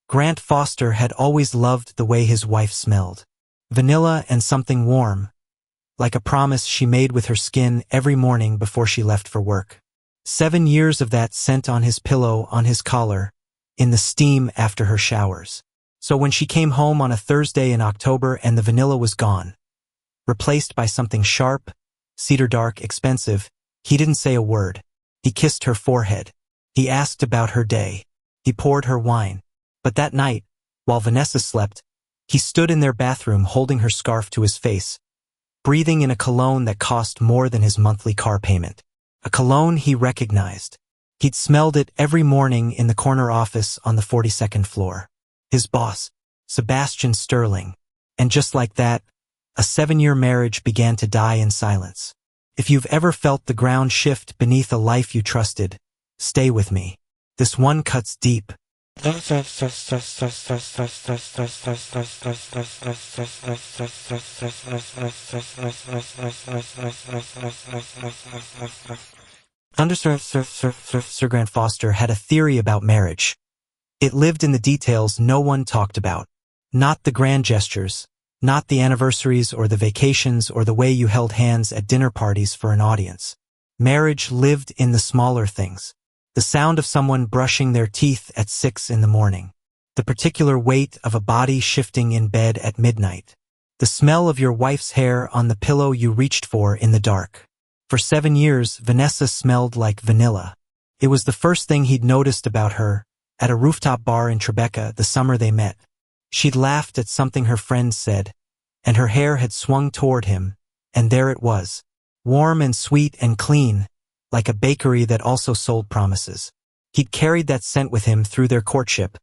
Grant Foster had always loved the way his wife smelled. Vanilla and something warm, like a promise she made with her skin every morning before she left for work. 7 years of that scent on his pillow, on his collar, in the steam after her showers. So when she came home on a Thursday in October and the vanilla was gone, replaced by something sharp, cedar dark, expensive, he didn't say a word. He kissed her forehead. He asked about her day. He poured her wine. But that night, while Vanessa slept, he stood in their bathroom holding her scarf to his face, breathing in a cologne that cost more than his monthly car payment. A cologne he recognized. He'd smelled it every morning in the corner office on the 42nd floor. His boss, Sebastian Sterling. And just like that, a 7-year marriage began to die in silence. If you've ever felt the ground shift beneath a life you trusted, stay with me. This one cuts deep. Sir Grant Foster had a theory about marriage. It lived in the details no one talked about. Not the grand gestures, not the anniversaries or the vacations or the way you held hands at dinner parties for an audience. Marriage lived in the smaller things. The sound of someone brushing their teeth at 6 in the morning. The particular weight of a body shifting in bed at midnight. The smell of your wife's hair on the pillow you reached for in the dark. For 7 years, Vanessa smelled like vanilla. It was the first thing he'd noticed about her at a rooftop bar in Tribeca the summer they met. She'd laughed at something her friend said, and her hair had swung toward him, and there it was, warm and sweet and clean, like a bakery that also sold promises. He'd carried that scent with him through their courtship,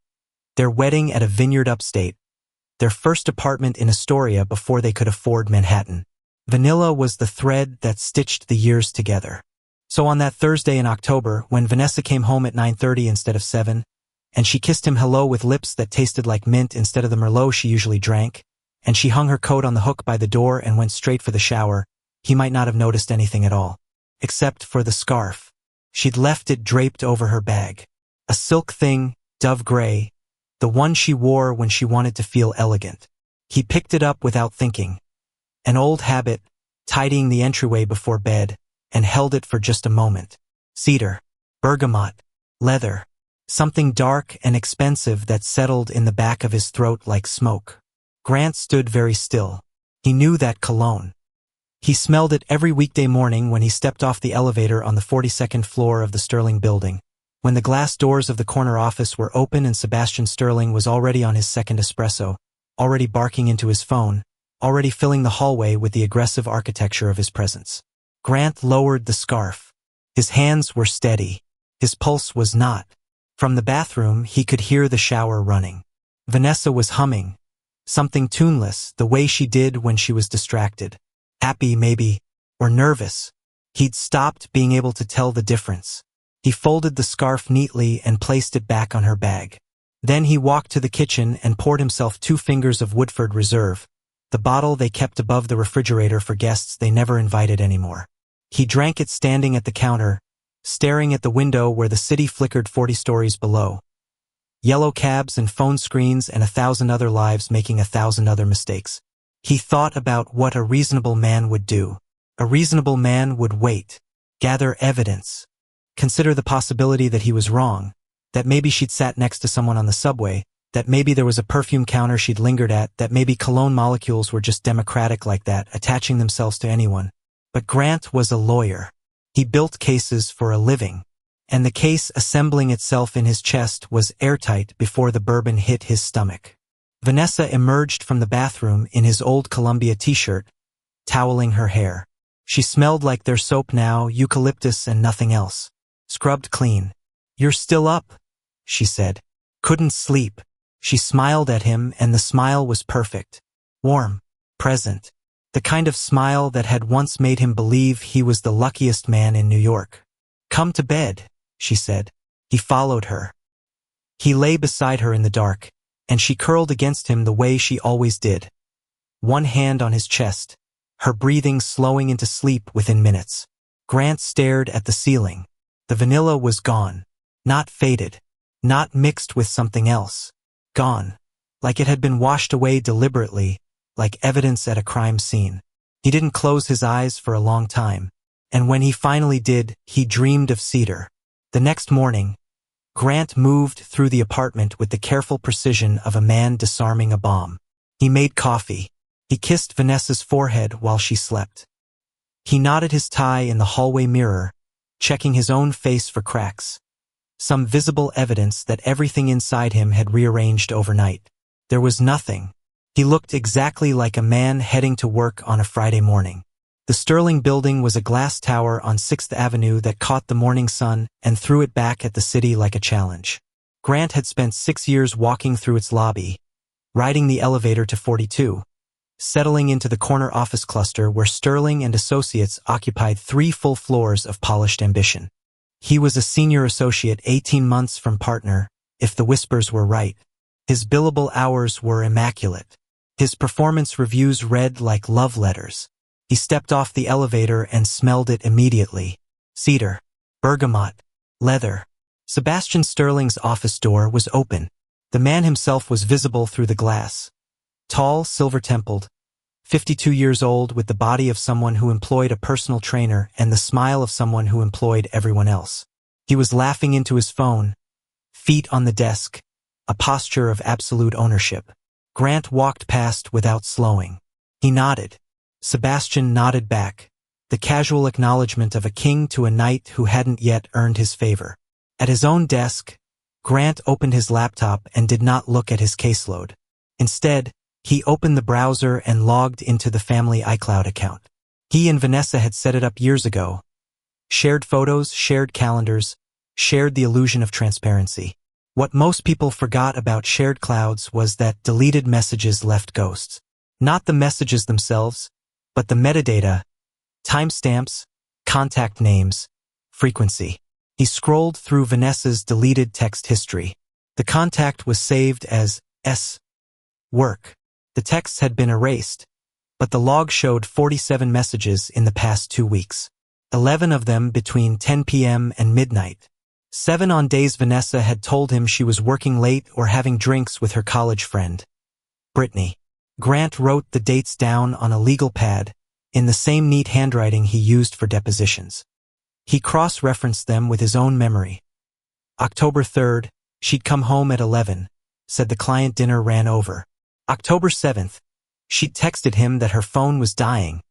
their wedding at a vineyard upstate, their first apartment in Astoria before they could afford Manhattan. Vanilla was the thread that stitched the years together. So on that Thursday in October, when Vanessa came home at 9:30 instead of 7, and she kissed him hello with lips that tasted like mint instead of the Merlot she usually drank, and she hung her coat on the hook by the door and went straight for the shower, he might not have noticed anything at all. Except for the scarf. She'd left it draped over her bag. A silk thing, dove gray, the one she wore when she wanted to feel elegant. He picked it up without thinking. An old habit, tidying the entryway before bed, and held it for just a moment. Cedar, bergamot, leather, something dark and expensive that settled in the back of his throat like smoke. Grant stood very still. He knew that cologne. He smelled it every weekday morning when he stepped off the elevator on the 42nd floor of the Sterling building, when the glass doors of the corner office were open and Sebastian Sterling was already on his second espresso, already barking into his phone, already filling the hallway with the aggressive architecture of his presence. Grant lowered the scarf. His hands were steady. His pulse was not. From the bathroom, he could hear the shower running. Vanessa was humming. Something tuneless, the way she did when she was distracted. Happy, maybe, or nervous. He'd stopped being able to tell the difference. He folded the scarf neatly and placed it back on her bag. Then he walked to the kitchen and poured himself 2 fingers of Woodford Reserve, the bottle they kept above the refrigerator for guests they never invited anymore. He drank it standing at the counter, staring at the window where the city flickered 40 stories below. Yellow cabs and phone screens and 1,000 other lives making 1,000 other mistakes. He thought about what a reasonable man would do. A reasonable man would wait, gather evidence, consider the possibility that he was wrong, that maybe she'd sat next to someone on the subway, that maybe there was a perfume counter she'd lingered at, that maybe cologne molecules were just democratic like that, attaching themselves to anyone. But Grant was a lawyer. He built cases for a living, and the case assembling itself in his chest was airtight before the bourbon hit his stomach. Vanessa emerged from the bathroom in his old Columbia t-shirt, toweling her hair. She smelled like their soap now, eucalyptus and nothing else. Scrubbed clean. "You're still up," she said. "Couldn't sleep." She smiled at him, and the smile was perfect. Warm. Present. The kind of smile that had once made him believe he was the luckiest man in New York. "Come to bed," she said. He followed her. He lay beside her in the dark, and she curled against him the way she always did. One hand on his chest, her breathing slowing into sleep within minutes. Grant stared at the ceiling. The vanilla was gone. Not faded. Not mixed with something else. gone, like it had been washed away deliberately, like evidence at a crime scene. He didn't close his eyes for a long time, and when he finally did, he dreamed of Cedar. The next morning, Grant moved through the apartment with the careful precision of a man disarming a bomb. He made coffee. He kissed Vanessa's forehead while she slept. He knotted his tie in the hallway mirror, checking his own face for cracks. Some visible evidence that everything inside him had rearranged overnight. There was nothing. He looked exactly like a man heading to work on a Friday morning. The Sterling building was a glass tower on 6th Avenue that caught the morning sun and threw it back at the city like a challenge. Grant had spent 6 years walking through its lobby, riding the elevator to 42, settling into the corner office cluster where Sterling and Associates occupied 3 full floors of polished ambition. He was a senior associate 18 months from partner, if the whispers were right. His billable hours were immaculate. His performance reviews read like love letters. He stepped off the elevator and smelled it immediately. Cedar, bergamot, leather. Sebastian Sterling's office door was open. The man himself was visible through the glass. Tall, silver-templed, 52 years old, with the body of someone who employed a personal trainer and the smile of someone who employed everyone else. He was laughing into his phone, feet on the desk, a posture of absolute ownership. Grant walked past without slowing. He nodded. Sebastian nodded back, the casual acknowledgement of a king to a knight who hadn't yet earned his favor. At his own desk, Grant opened his laptop and did not look at his caseload. Instead, he opened the browser and logged into the family iCloud account. He and Vanessa had set it up years ago. Shared photos, shared calendars, shared the illusion of transparency. What most people forgot about shared clouds was that deleted messages left ghosts. Not the messages themselves, but the metadata, timestamps, contact names, frequency. He scrolled through Vanessa's deleted text history. The contact was saved as S. Work. The texts had been erased, but the log showed 47 messages in the past 2 weeks. 11 of them between 10 p.m. and midnight. 7 on days Vanessa had told him she was working late or having drinks with her college friend, Brittany. Grant wrote the dates down on a legal pad, in the same neat handwriting he used for depositions. He cross-referenced them with his own memory. October 3rd, she'd come home at 11, said the client dinner ran over. October 7th, she'd texted him that her phone was dying,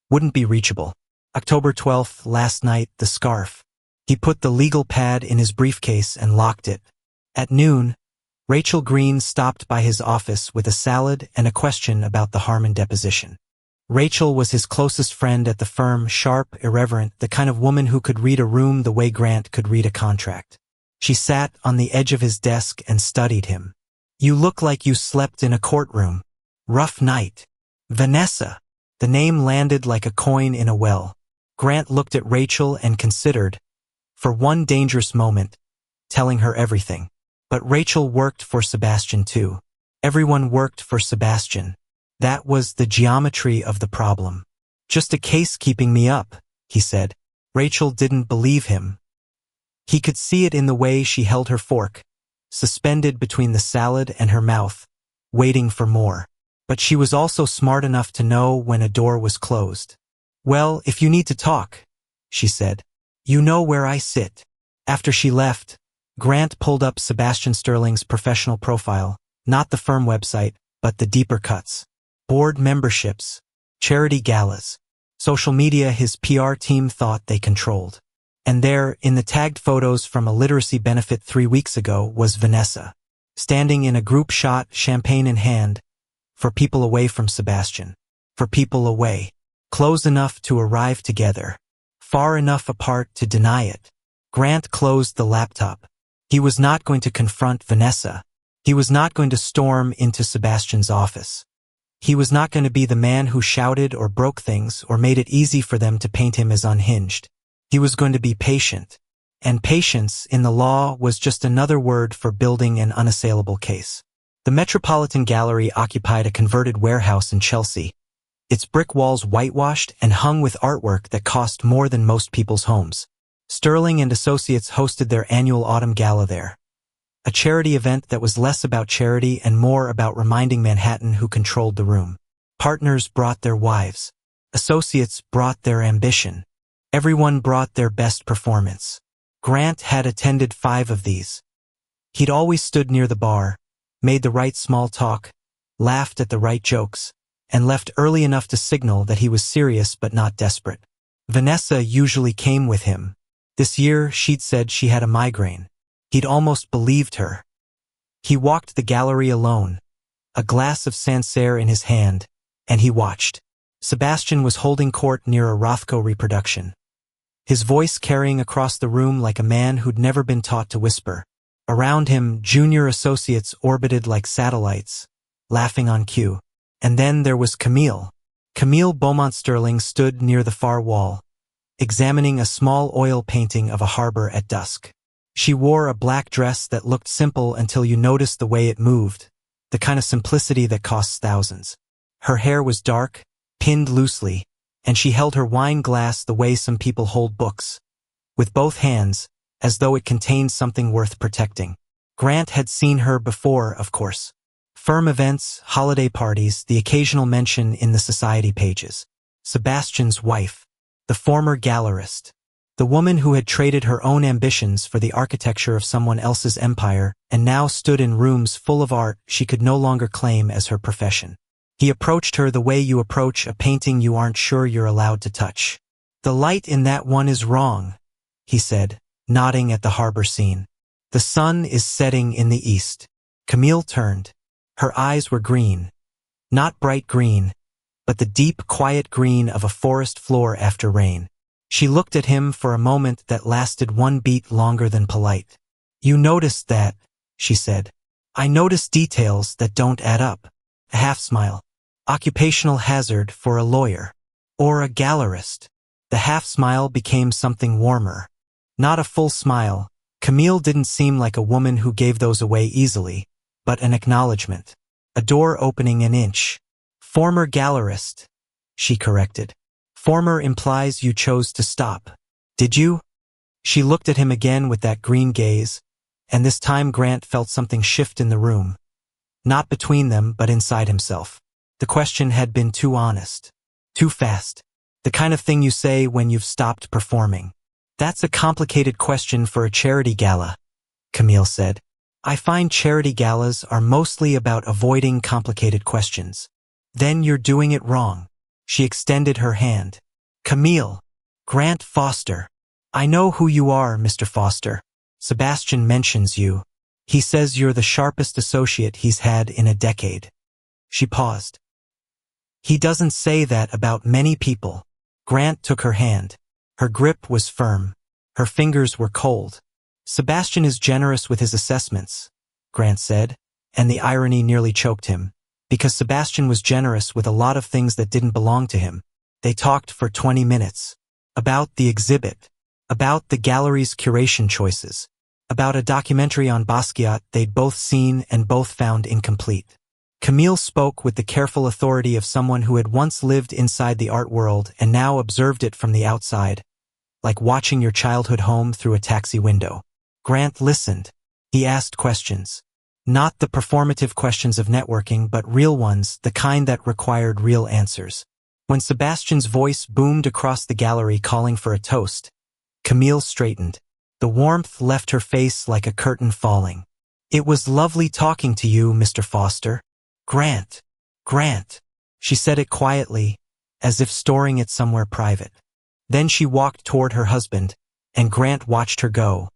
wouldn't be reachable. October 12th, last night, the scarf. He put the legal pad in his briefcase and locked it. At noon, Rachel Green stopped by his office with a salad and a question about the Harmon deposition. Rachel was his closest friend at the firm, sharp, irreverent, the kind of woman who could read a room the way Grant could read a contract. She sat on the edge of his desk and studied him. "You look like you slept in a courtroom. Rough night." Vanessa. The name landed like a coin in a well. Grant looked at Rachel and considered, for one dangerous moment, telling her everything. But Rachel worked for Sebastian too. Everyone worked for Sebastian. That was the geometry of the problem. "Just a case keeping me up," he said. Rachel didn't believe him. He could see it in the way she held her fork, suspended between the salad and her mouth, waiting for more. But she was also smart enough to know when a door was closed. "Well, if you need to talk," she said. "You know where I sit." After she left, Grant pulled up Sebastian Sterling's professional profile, not the firm website, but the deeper cuts. Board memberships, charity galas, social media his PR team thought they controlled. And there, in the tagged photos from a literacy benefit 3 weeks ago, was Vanessa, standing in a group shot, champagne in hand, for people away from Sebastian. For people away. Close enough to arrive together. Far enough apart to deny it. Grant closed the laptop. He was not going to confront Vanessa. He was not going to storm into Sebastian's office. He was not going to be the man who shouted or broke things or made it easy for them to paint him as unhinged. He was going to be patient. And patience, in the law, was just another word for building an unassailable case. The Metropolitan Gallery occupied a converted warehouse in Chelsea, its brick walls whitewashed and hung with artwork that cost more than most people's homes. Sterling and Associates hosted their annual autumn gala there. A charity event that was less about charity and more about reminding Manhattan who controlled the room. Partners brought their wives. Associates brought their ambition. Everyone brought their best performance. Grant had attended 5 of these. He'd always stood near the bar, made the right small talk, laughed at the right jokes, and left early enough to signal that he was serious but not desperate. Vanessa usually came with him. This year, she'd said she had a migraine. He'd almost believed her. He walked the gallery alone, a glass of Sancerre in his hand, and he watched. Sebastian was holding court near a Rothko reproduction, his voice carrying across the room like a man who'd never been taught to whisper. Around him, junior associates orbited like satellites, laughing on cue. And then there was Camille. Camille Beaumont-Sterling stood near the far wall, examining a small oil painting of a harbor at dusk. She wore a black dress that looked simple until you noticed the way it moved, the kind of simplicity that costs thousands. Her hair was dark, pinned loosely, and she held her wine glass the way some people hold books, with both hands, as though it contained something worth protecting. Grant had seen her before, of course. Firm events, holiday parties, the occasional mention in the society pages. Sebastian's wife, the former gallerist, the woman who had traded her own ambitions for the architecture of someone else's empire and now stood in rooms full of art she could no longer claim as her profession. He approached her the way you approach a painting you aren't sure you're allowed to touch. "The light in that one is wrong," he said, nodding at the harbor scene. "The sun is setting in the east." Camille turned. Her eyes were green. Not bright green, but the deep, quiet green of a forest floor after rain. She looked at him for a moment that lasted 1 beat longer than polite. "You noticed that," she said. "I notice details that don't add up." A half smile. Occupational hazard for a lawyer. Or a gallerist. The half smile became something warmer. Not a full smile. Camille didn't seem like a woman who gave those away easily, but an acknowledgement. A door opening an inch. "Former gallerist," she corrected. "Former implies you chose to stop. Did you?" She looked at him again with that green gaze, and this time Grant felt something shift in the room. Not between them, but inside himself. The question had been too honest. Too fast. The kind of thing you say when you've stopped performing. "That's a complicated question for a charity gala," Camille said. "I find charity galas are mostly about avoiding complicated questions." "Then you're doing it wrong." She extended her hand. "Camille. Grant Foster. I know who you are, Mr. Foster. Sebastian mentions you. He says you're the sharpest associate he's had in a decade." She paused. "He doesn't say that about many people." Grant took her hand. Her grip was firm. Her fingers were cold. "Sebastian is generous with his assessments," Grant said, and the irony nearly choked him, because Sebastian was generous with a lot of things that didn't belong to him. They talked for 20 minutes. About the exhibit. About the gallery's curation choices. About a documentary on Basquiat they'd both seen and both found incomplete. Camille spoke with the careful authority of someone who had once lived inside the art world and now observed it from the outside, like watching your childhood home through a taxi window. Grant listened. He asked questions. Not the performative questions of networking, but real ones, the kind that required real answers. When Sebastian's voice boomed across the gallery calling for a toast, Camille straightened. The warmth left her face like a curtain falling. "It was lovely talking to you, Mr. Foster." "Grant. Grant." She said it quietly, as if storing it somewhere private. Then she walked toward her husband, and Grant watched her go.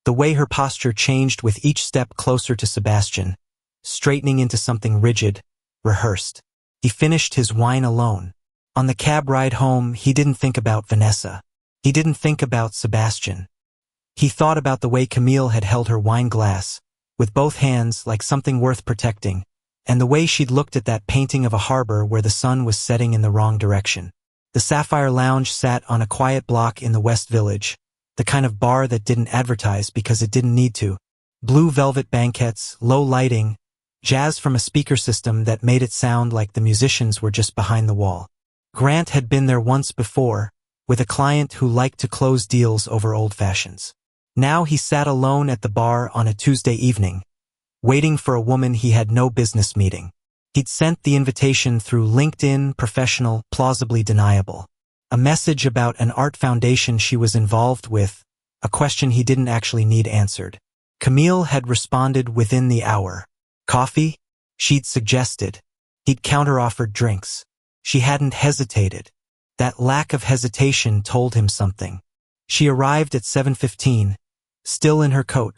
The way her posture changed with each step closer to Sebastian, straightening into something rigid, rehearsed. He finished his wine alone. On the cab ride home, he didn't think about Vanessa. He didn't think about Sebastian. He thought about the way Camille had held her wine glass, with both hands like something worth protecting, and the way she'd looked at that painting of a harbor where the sun was setting in the wrong direction. The Sapphire Lounge sat on a quiet block in the West Village, the kind of bar that didn't advertise because it didn't need to. Blue velvet banquettes, low lighting, jazz from a speaker system that made it sound like the musicians were just behind the wall. Grant had been there once before, with a client who liked to close deals over old fashions. Now he sat alone at the bar on a Tuesday evening, waiting for a woman he had no business meeting. He'd sent the invitation through LinkedIn, professional, plausibly deniable. A message about an art foundation she was involved with, a question he didn't actually need answered. Camille had responded within the hour. Coffee? She'd suggested. He'd counteroffered drinks. She hadn't hesitated. That lack of hesitation told him something. She arrived at 7:15, still in her coat,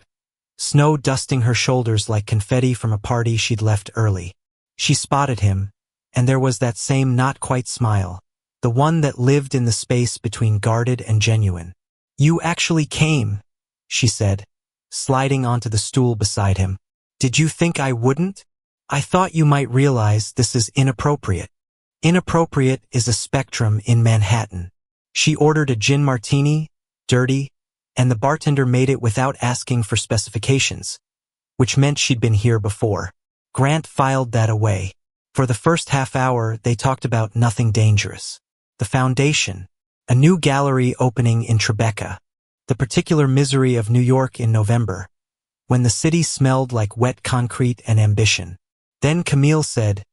snow dusting her shoulders like confetti from a party she'd left early. She spotted him, and there was that same not-quite smile, the one that lived in the space between guarded and genuine. "You actually came," she said, sliding onto the stool beside him. "Did you think I wouldn't? I thought you might realize this is inappropriate." Inappropriate is a spectrum in Manhattan. She ordered a gin martini, dirty, and the bartender made it without asking for specifications, which meant she'd been here before. Grant filed that away. For the first half hour, they talked about nothing dangerous. The foundation, a new gallery opening in Tribeca, the particular misery of New York in November, when the city smelled like wet concrete and ambition. Then Camille said,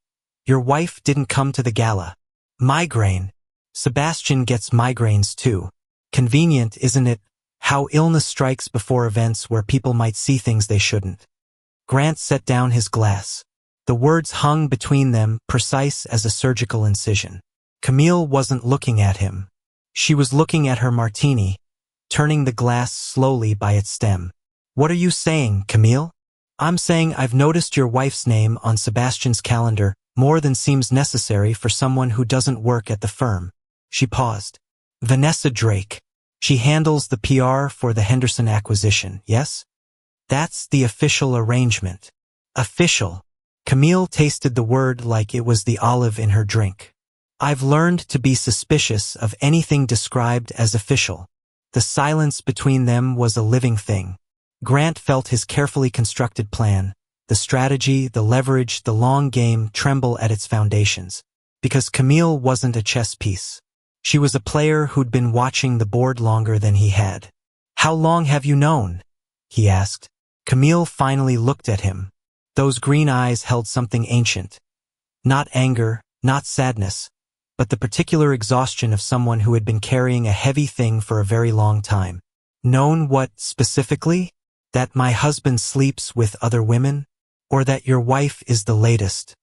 "Your wife didn't come to the gala. Migraine. Sebastian gets migraines too. Convenient, isn't it? How illness strikes before events where people might see things they shouldn't." Grant set down his glass. The words hung between them, precise as a surgical incision. Camille wasn't looking at him. She was looking at her martini, turning the glass slowly by its stem. "What are you saying, Camille?" "I'm saying I've noticed your wife's name on Sebastian's calendar more than seems necessary for someone who doesn't work at the firm." She paused. "Vanessa Drake. She handles the PR for the Henderson acquisition, yes?" "That's the official arrangement." Official. Camille tasted the word like it was the olive in her drink. "I've learned to be suspicious of anything described as official." The silence between them was a living thing. Grant felt his carefully constructed plan, the strategy, the leverage, the long game tremble at its foundations. Because Camille wasn't a chess piece. She was a player who'd been watching the board longer than he had. "How long have you known?" he asked. Camille finally looked at him. Those green eyes held something ancient. Not anger, not sadness, but the particular exhaustion of someone who had been carrying a heavy thing for a very long time. "Known what, specifically? That my husband sleeps with other women? Or that your wife is the latest?"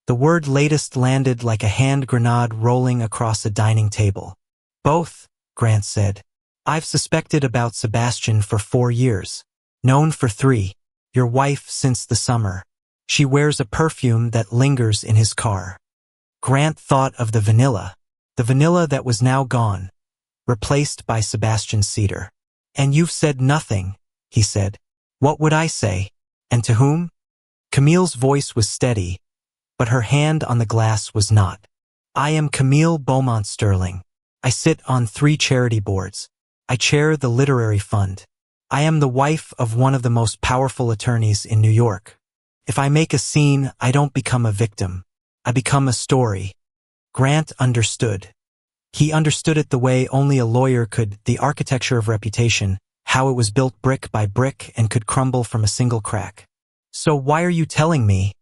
The word latest landed like a hand grenade rolling across a dining table. "Both," Grant said. "I've suspected about Sebastian for 4 years. Known for 3. Your wife since the summer. She wears a perfume that lingers in his car." Grant thought of the vanilla that was now gone, replaced by Sebastian's cedar. "And you've said nothing," he said. "What would I say? And to whom?" Camille's voice was steady, but her hand on the glass was not. "I am Camille Beaumont Sterling. I sit on 3 charity boards. I chair the literary fund. I am the wife of one of the most powerful attorneys in New York. If I make a scene, I don't become a victim. I become a story." Grant understood. He understood it the way only a lawyer could, the architecture of reputation, how it was built brick by brick and could crumble from a single crack. "So why are you telling me?"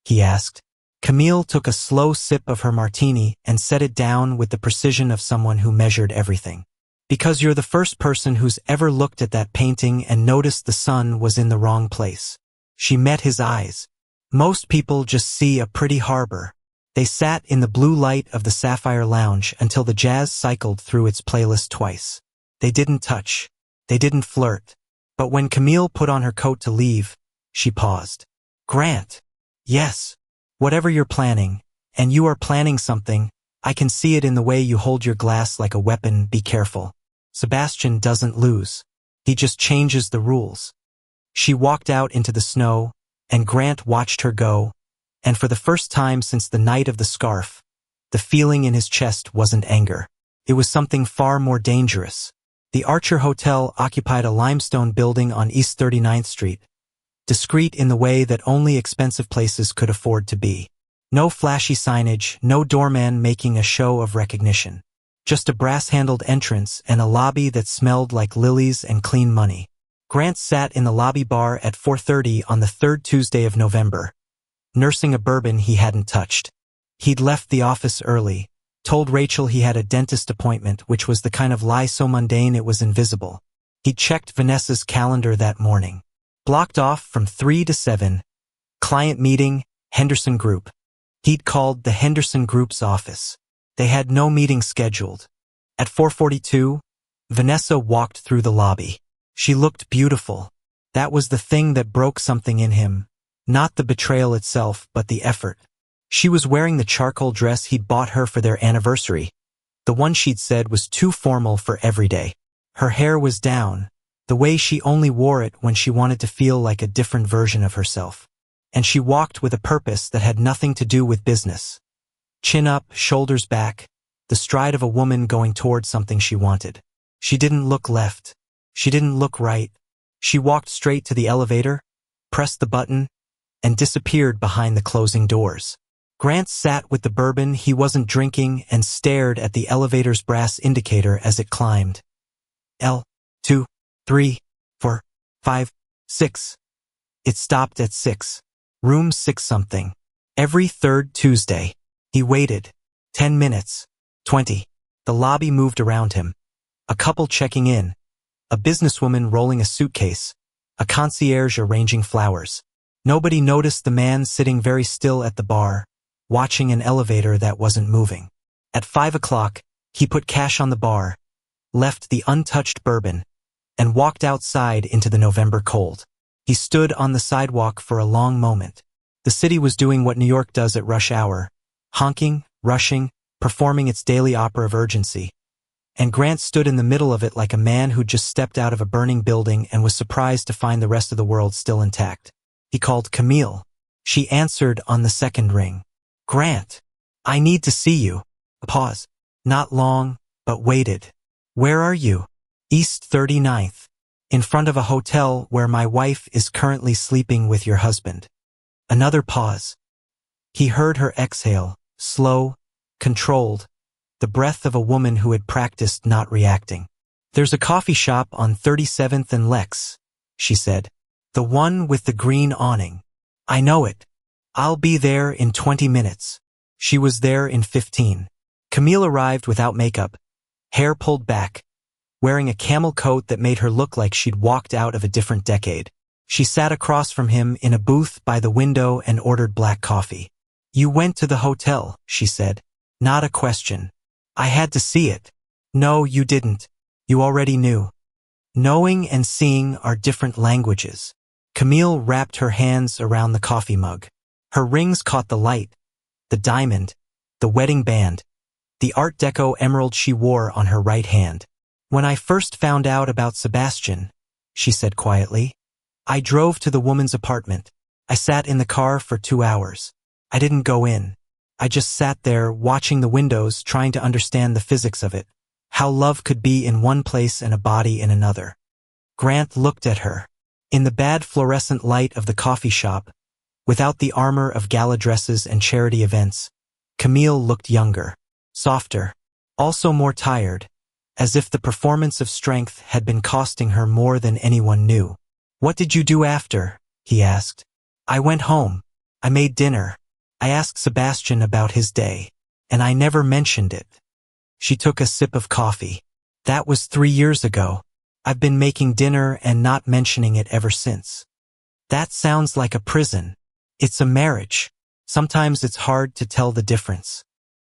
he asked. Camille took a slow sip of her martini and set it down with the precision of someone who measured everything. "Because you're the first person who's ever looked at that painting and noticed the sun was in the wrong place." She met his eyes. "Most people just see a pretty harbor." They sat in the blue light of the Sapphire Lounge until the jazz cycled through its playlist twice. They didn't touch. They didn't flirt. But when Camille put on her coat to leave, she paused. "Grant." "Yes. Whatever you're planning, and you are planning something, I can see it in the way you hold your glass like a weapon. Be careful. Sebastian doesn't lose. He just changes the rules." She walked out into the snow, and Grant watched her go, and for the first time since the night of the scarf, the feeling in his chest wasn't anger. It was something far more dangerous. The Archer Hotel occupied a limestone building on East 39th Street, discreet in the way that only expensive places could afford to be. No flashy signage, no doorman making a show of recognition. Just a brass-handled entrance and a lobby that smelled like lilies and clean money. Grant sat in the lobby bar at 4:30 on the third Tuesday of November, nursing a bourbon he hadn't touched. He'd left the office early, told Rachel he had a dentist appointment, which was the kind of lie so mundane it was invisible. He'd checked Vanessa's calendar that morning. Blocked off from 3 to 7. Client meeting, Henderson Group. He'd called the Henderson Group's office. They had no meeting scheduled. At 4:42, Vanessa walked through the lobby. She looked beautiful. That was the thing that broke something in him. Not the betrayal itself, but the effort. She was wearing the charcoal dress he'd bought her for their anniversary. The one she'd said was too formal for every day. Her hair was down, the way she only wore it when she wanted to feel like a different version of herself. And she walked with a purpose that had nothing to do with business. Chin up, shoulders back, the stride of a woman going toward something she wanted. She didn't look left. She didn't look right. She walked straight to the elevator, pressed the button, and disappeared behind the closing doors. Grant sat with the bourbon he wasn't drinking and stared at the elevator's brass indicator as it climbed. L, 2, 3, 4, 5, 6. It stopped at 6. Room 6 something. Every third Tuesday. He waited. 10 minutes. 20. The lobby moved around him. A couple checking in. A businesswoman rolling a suitcase. A concierge arranging flowers. Nobody noticed the man sitting very still at the bar, watching an elevator that wasn't moving. At 5 o'clock, he put cash on the bar, left the untouched bourbon, and walked outside into the November cold. He stood on the sidewalk for a long moment. The city was doing what New York does at rush hour, honking, rushing, performing its daily opera of urgency. And Grant stood in the middle of it like a man who'd just stepped out of a burning building and was surprised to find the rest of the world still intact. He called Camille. She answered on the second ring. Grant, I need to see you. A pause. Not long, but waited. Where are you? East 39th. In front of a hotel where my wife is currently sleeping with your husband. Another pause. He heard her exhale, slow, controlled, the breath of a woman who had practiced not reacting. There's a coffee shop on 37th and Lex, she said. The one with the green awning. I know it. I'll be there in 20 minutes. She was there in 15. Camille arrived without makeup, hair pulled back, wearing a camel coat that made her look like she'd walked out of a different decade. She sat across from him in a booth by the window and ordered black coffee. You went to the hotel, she said. Not a question. I had to see it. No, you didn't. You already knew. Knowing and seeing are different languages. Camille wrapped her hands around the coffee mug. Her rings caught the light, the diamond, the wedding band, the Art Deco emerald she wore on her right hand. When I first found out about Sebastian, she said quietly, I drove to the woman's apartment. I sat in the car for 2 hours. I didn't go in. I just sat there watching the windows, trying to understand the physics of it, how love could be in one place and a body in another. Grant looked at her. In the bad fluorescent light of the coffee shop, without the armor of gala dresses and charity events, Camille looked younger, softer, also more tired, as if the performance of strength had been costing her more than anyone knew. What did you do after? He asked. I went home. I made dinner. I asked Sebastian about his day, and I never mentioned it. She took a sip of coffee. That was 3 years ago. I've been making dinner and not mentioning it ever since. That sounds like a prison. It's a marriage. Sometimes it's hard to tell the difference.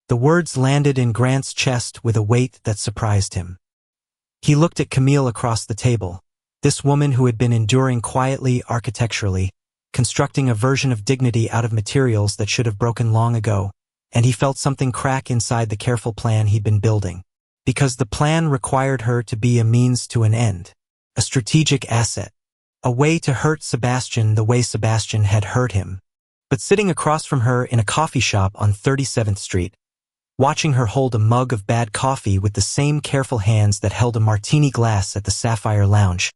The words landed in Grant's chest with a weight that surprised him. He looked at Camille across the table, this woman who had been enduring quietly architecturally, constructing a version of dignity out of materials that should have broken long ago, and he felt something crack inside the careful plan he'd been building. Because the plan required her to be a means to an end, a strategic asset, a way to hurt Sebastian the way Sebastian had hurt him. But sitting across from her in a coffee shop on 37th Street, watching her hold a mug of bad coffee with the same careful hands that held a martini glass at the Sapphire Lounge,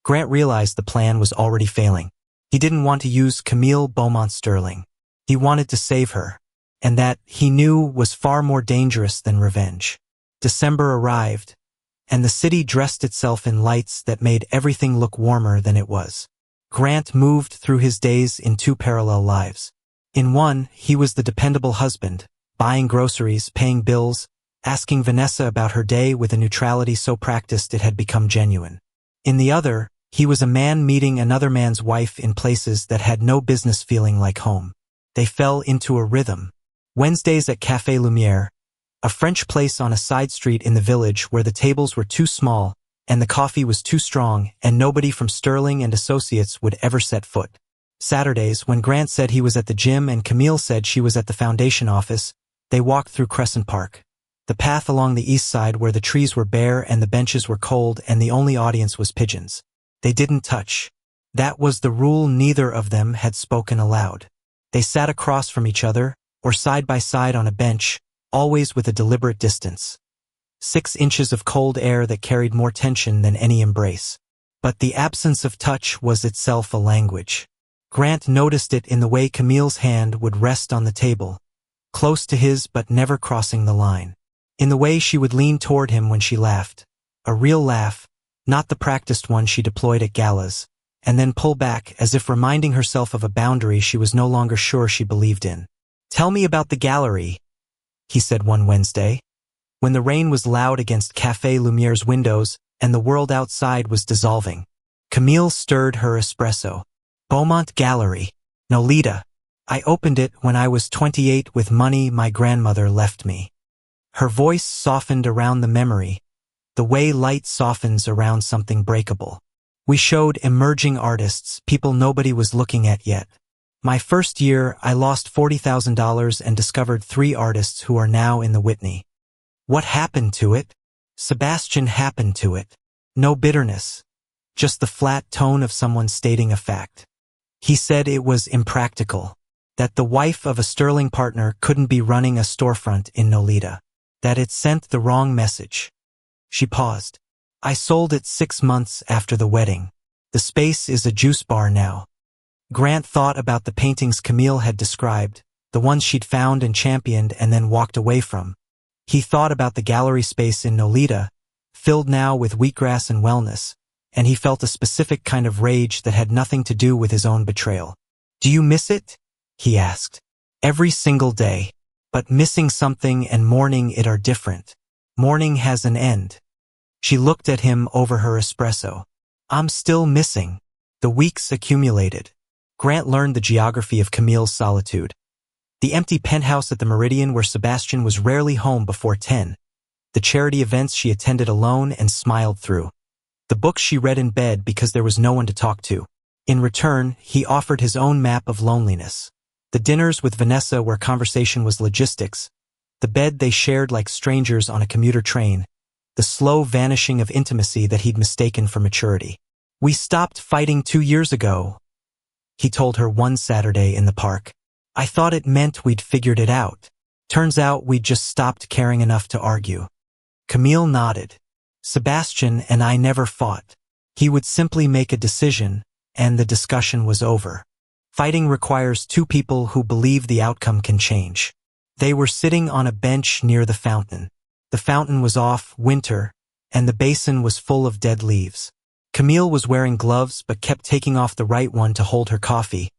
Grant realized the plan was already failing. He didn't want to use Camille Beaumont Sterling. He wanted to save her, and that, he knew, was far more dangerous than revenge. December arrived. and the city dressed itself in lights that made everything look warmer than it was. Grant moved through his days in two parallel lives. In one, he was the dependable husband, buying groceries, paying bills, asking Vanessa about her day with a neutrality so practiced it had become genuine. In the other, he was a man meeting another man's wife in places that had no business feeling like home. They fell into a rhythm. Wednesdays at Café Lumière, a French place on a side street in the village where the tables were too small and the coffee was too strong and nobody from Sterling and Associates would ever set foot. Saturdays, when Grant said he was at the gym and Camille said she was at the foundation office, they walked through Crescent Park, the path along the east side where the trees were bare and the benches were cold and the only audience was pigeons. They didn't touch. That was the rule neither of them had spoken aloud. They sat across from each other, or side by side on a bench, always with a deliberate distance. 6 inches of cold air that carried more tension than any embrace. But the absence of touch was itself a language. Grant noticed it in the way Camille's hand would rest on the table, close to his but never crossing the line. In the way she would lean toward him when she laughed, a real laugh, not the practiced one she deployed at galas, and then pull back as if reminding herself of a boundary she was no longer sure she believed in. "Tell me about the gallery," he said one Wednesday, when the rain was loud against Café Lumière's windows and the world outside was dissolving. Camille stirred her espresso. "Beaumont Gallery. Nolita. I opened it when I was 28 with money my grandmother left me." Her voice softened around the memory, the way light softens around something breakable. "We showed emerging artists, people nobody was looking at yet. My first year, I lost $40,000 and discovered 3 artists who are now in the Whitney." What happened to it? Sebastian happened to it. No bitterness, just the flat tone of someone stating a fact. He said it was impractical, that the wife of a Sterling partner couldn't be running a storefront in Nolita, that it sent the wrong message. She paused. "I sold it 6 months after the wedding. The space is a juice bar now." Grant thought about the paintings Camille had described, the ones she'd found and championed and then walked away from. He thought about the gallery space in Nolita, filled now with wheatgrass and wellness, and he felt a specific kind of rage that had nothing to do with his own betrayal. "Do you miss it?" he asked. "Every single day. But missing something and mourning it are different. Mourning has an end." She looked at him over her espresso. "I'm still missing." The weeks accumulated. Grant learned the geography of Camille's solitude. The empty penthouse at the Meridian where Sebastian was rarely home before 10. The charity events she attended alone and smiled through. The books she read in bed because there was no one to talk to. In return, he offered his own map of loneliness. The dinners with Vanessa where conversation was logistics. The bed they shared like strangers on a commuter train. The slow vanishing of intimacy that he'd mistaken for maturity. "We stopped fighting 2 years ago," he told her one Saturday in the park. "I thought it meant we'd figured it out. Turns out we'd just stopped caring enough to argue." Camille nodded. "Sebastian and I never fought. He would simply make a decision, and the discussion was over. Fighting requires 2 people who believe the outcome can change." They were sitting on a bench near the fountain. The fountain was off, winter, and the basin was full of dead leaves. Camille was wearing gloves but kept taking off the right one to hold her coffee,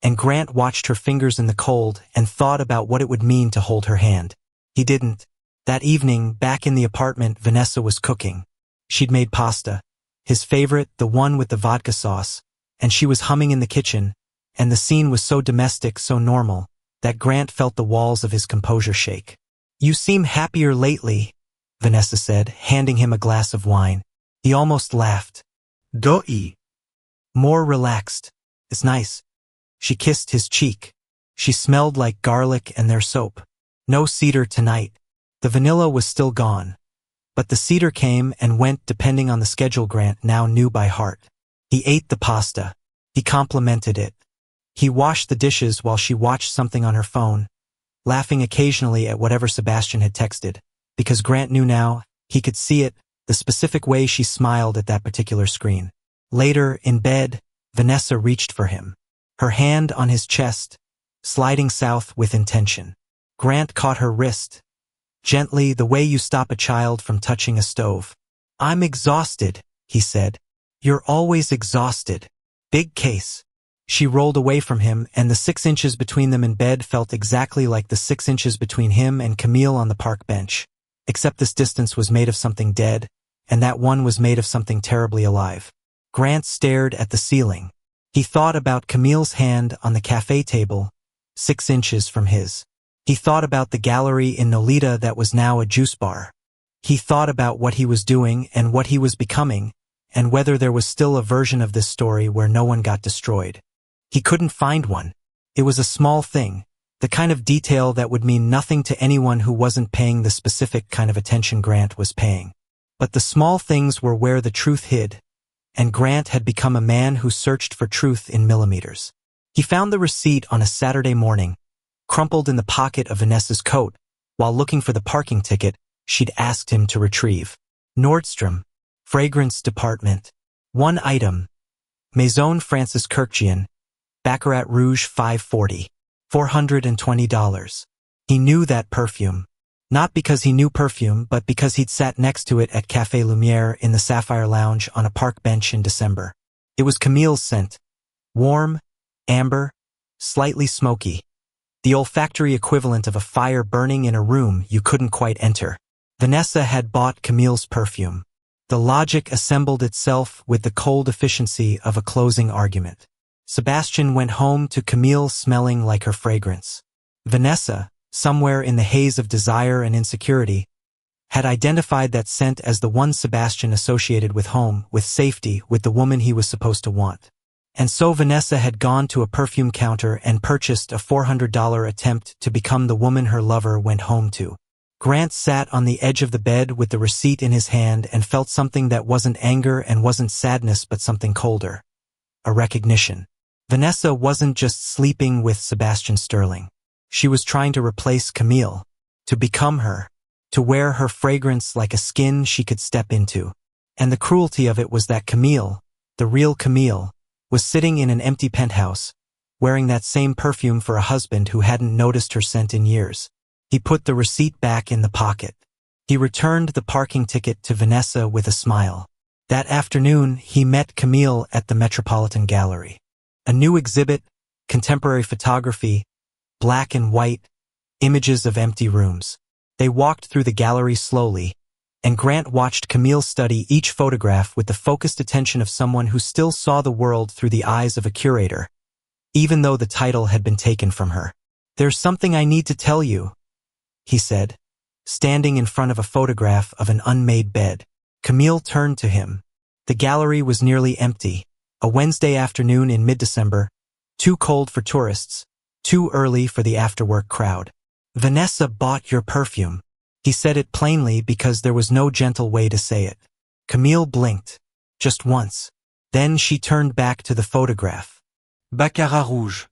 and Grant watched her fingers in the cold and thought about what it would mean to hold her hand. He didn't. That evening, back in the apartment, Vanessa was cooking. She'd made pasta, his favorite, the one with the vodka sauce, and she was humming in the kitchen, and the scene was so domestic, so normal, that Grant felt the walls of his composure shake. "You seem happier lately," Vanessa said, handing him a glass of wine. He almost laughed. "Doi." "More relaxed. It's nice." She kissed his cheek. She smelled like garlic and their soap. No cedar tonight. The vanilla was still gone. But the cedar came and went depending on the schedule Grant now knew by heart. He ate the pasta. He complimented it. He washed the dishes while she watched something on her phone, laughing occasionally at whatever Sebastian had texted, because Grant knew now, he could see it, the specific way she smiled at that particular screen. Later, in bed, Vanessa reached for him, her hand on his chest, sliding south with intention. Grant caught her wrist, gently, the way you stop a child from touching a stove. I'm exhausted, he said. You're always exhausted. Big case. She rolled away from him, and the 6 inches between them in bed felt exactly like the 6 inches between him and Camille on the park bench. Except this distance was made of something dead, and that one was made of something terribly alive. Grant stared at the ceiling. He thought about Camille's hand on the cafe table, 6 inches from his. He thought about the gallery in Nolita that was now a juice bar. He thought about what he was doing and what he was becoming, and whether there was still a version of this story where no one got destroyed. He couldn't find one. It was a small thing, the kind of detail that would mean nothing to anyone who wasn't paying the specific kind of attention Grant was paying. But the small things were where the truth hid, and Grant had become a man who searched for truth in millimeters. He found the receipt on a Saturday morning, crumpled in the pocket of Vanessa's coat, while looking for the parking ticket she'd asked him to retrieve. Nordstrom, fragrance department. One item. Maison Francis Kurkdjian, Baccarat Rouge 540. $420. He knew that perfume. Not because he knew perfume, but because he'd sat next to it at Café Lumière in the Sapphire Lounge on a park bench in December. It was Camille's scent. Warm, amber, slightly smoky. The olfactory equivalent of a fire burning in a room you couldn't quite enter. Vanessa had bought Camille's perfume. The logic assembled itself with the cold efficiency of a closing argument. Sebastian went home to Camille smelling like her fragrance. Vanessa, somewhere in the haze of desire and insecurity, had identified that scent as the one Sebastian associated with home, with safety, with the woman he was supposed to want. And so Vanessa had gone to a perfume counter and purchased a $400 attempt to become the woman her lover went home to. Grant sat on the edge of the bed with the receipt in his hand and felt something that wasn't anger and wasn't sadness but something colder. A recognition. Vanessa wasn't just sleeping with Sebastian Sterling. She was trying to replace Camille, to become her, to wear her fragrance like a skin she could step into. And the cruelty of it was that Camille, the real Camille, was sitting in an empty penthouse, wearing that same perfume for a husband who hadn't noticed her scent in years. He put the receipt back in the pocket. He returned the parking ticket to Vanessa with a smile. That afternoon, he met Camille at the Metropolitan Gallery. A new exhibit, contemporary photography, black and white, images of empty rooms. They walked through the gallery slowly, and Grant watched Camille study each photograph with the focused attention of someone who still saw the world through the eyes of a curator, even though the title had been taken from her. "There's something I need to tell you," he said, standing in front of a photograph of an unmade bed. Camille turned to him. The gallery was nearly empty, a Wednesday afternoon in mid-December, too cold for tourists, too early for the after-work crowd. "Vanessa bought your perfume." He said it plainly because there was no gentle way to say it. Camille blinked, just once. Then she turned back to the photograph. "Baccarat Rouge."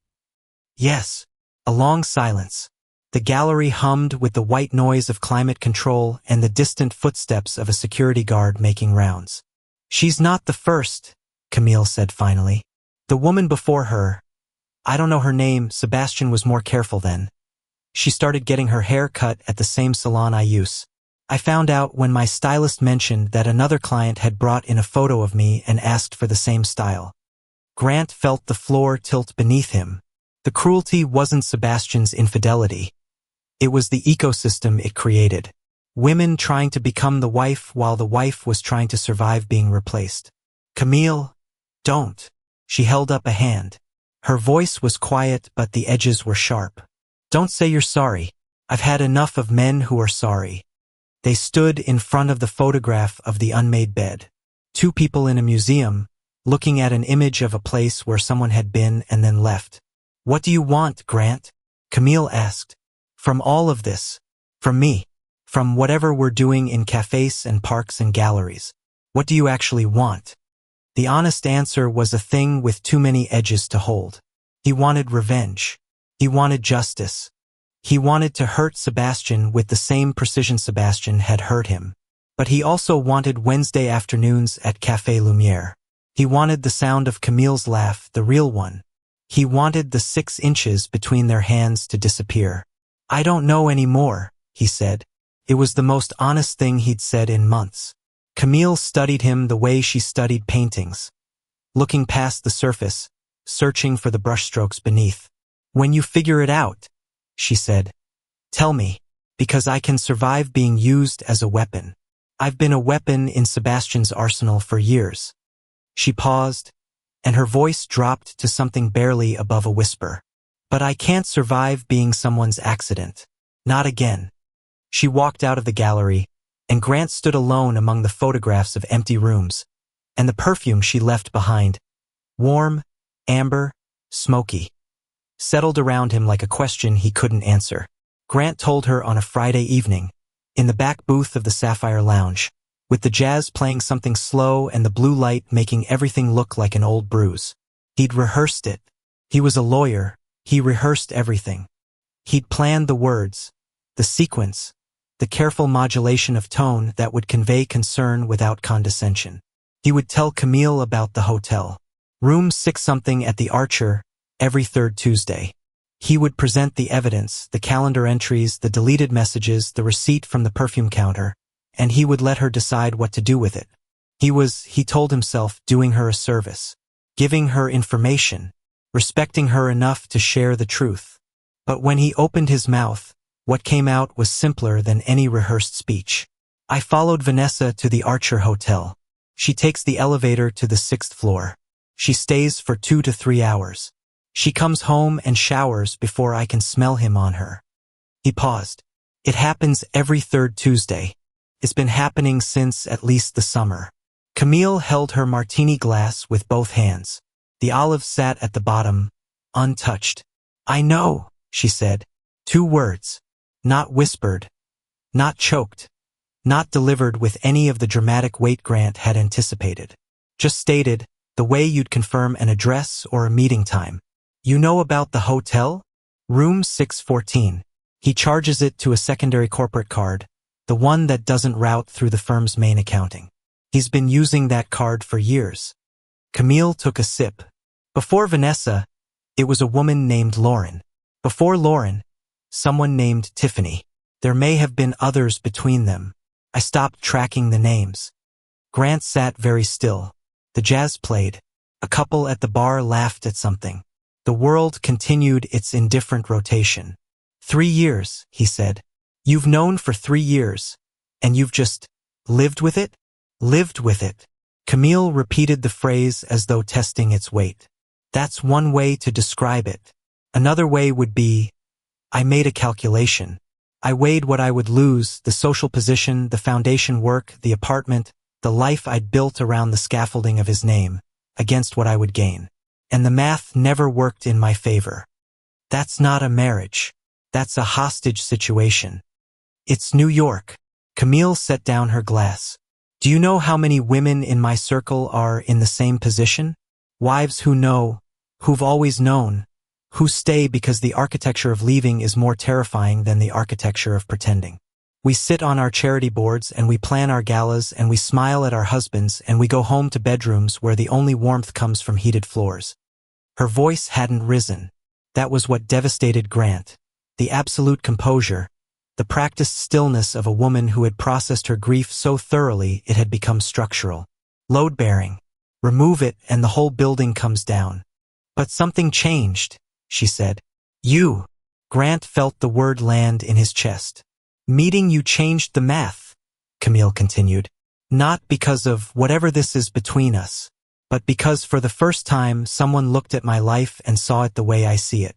Yes. A long silence. The gallery hummed with the white noise of climate control and the distant footsteps of a security guard making rounds. "She's not the first," Camille said finally. "The woman before her, I don't know her name." Sebastian was more careful then. "She started getting her hair cut at the same salon I use. I found out when my stylist mentioned that another client had brought in a photo of me and asked for the same style." Grant felt the floor tilt beneath him. The cruelty wasn't Sebastian's infidelity. It was the ecosystem it created. Women trying to become the wife while the wife was trying to survive being replaced. "Camille, don't." She held up a hand. Her voice was quiet, but the edges were sharp. "Don't say you're sorry. I've had enough of men who are sorry." They stood in front of the photograph of the unmade bed. Two people in a museum, looking at an image of a place where someone had been and then left. "What do you want, Grant?" Camille asked. "From all of this. From me. From whatever we're doing in cafes and parks and galleries. What do you actually want?" The honest answer was a thing with too many edges to hold. He wanted revenge. He wanted justice. He wanted to hurt Sebastian with the same precision Sebastian had hurt him. But he also wanted Wednesday afternoons at Café Lumière. He wanted the sound of Camille's laugh, the real one. He wanted the 6 inches between their hands to disappear. "I don't know anymore," he said. It was the most honest thing he'd said in months. Camille studied him the way she studied paintings, looking past the surface, searching for the brushstrokes beneath. "When you figure it out," she said, "tell me, because I can survive being used as a weapon. I've been a weapon in Sebastian's arsenal for years." She paused, and her voice dropped to something barely above a whisper. "But I can't survive being someone's accident. Not again." She walked out of the gallery, and Grant stood alone among the photographs of empty rooms, and the perfume she left behind, warm, amber, smoky, settled around him like a question he couldn't answer. Grant told her on a Friday evening, in the back booth of the Sapphire Lounge, with the jazz playing something slow and the blue light making everything look like an old bruise. He'd rehearsed it. He was a lawyer. He rehearsed everything. He'd planned the words, the sequence, the careful modulation of tone that would convey concern without condescension. He would tell Camille about the hotel, room 6-something at the Archer, every third Tuesday. He would present the evidence, the calendar entries, the deleted messages, the receipt from the perfume counter, and he would let her decide what to do with it. He told himself, doing her a service, giving her information, respecting her enough to share the truth. But when he opened his mouth, what came out was simpler than any rehearsed speech. "I followed Vanessa to the Archer Hotel. She takes the elevator to the 6th floor. She stays for 2 to 3 hours. She comes home and showers before I can smell him on her." He paused. "It happens every third Tuesday. It's been happening since at least the summer." Camille held her martini glass with both hands. The olive sat at the bottom, untouched. "I know," she said. 2 words. Not whispered. Not choked. Not delivered with any of the dramatic weight Grant had anticipated. Just stated, the way you'd confirm an address or a meeting time. "You know about the hotel? Room 614. He charges it to a secondary corporate card, the one that doesn't route through the firm's main accounting. He's been using that card for years." Camille took a sip. "Before Vanessa, it was a woman named Lauren. Before Lauren, someone named Tiffany. There may have been others between them. I stopped tracking the names." Grant sat very still. The jazz played. A couple at the bar laughed at something. The world continued its indifferent rotation. 3 years, he said. "You've known for 3 years, and you've just lived with it?" "Lived with it." Camille repeated the phrase as though testing its weight. "That's one way to describe it. Another way would be, I made a calculation. I weighed what I would lose, the social position, the foundation work, the apartment, the life I'd built around the scaffolding of his name, against what I would gain. And the math never worked in my favor. That's not a marriage. That's a hostage situation. It's New York." Camille set down her glass. "Do you know how many women in my circle are in the same position? Wives who know, who've always known, who stay because the architecture of leaving is more terrifying than the architecture of pretending. We sit on our charity boards and we plan our galas and we smile at our husbands and we go home to bedrooms where the only warmth comes from heated floors." Her voice hadn't risen. That was what devastated Grant. The absolute composure, the practiced stillness of a woman who had processed her grief so thoroughly it had become structural. Load-bearing. Remove it and the whole building comes down. "But something changed," she said. "You." Grant felt the word land in his chest. "Meeting you changed the math," Camille continued. "Not because of whatever this is between us, but because for the first time someone looked at my life and saw it the way I see it.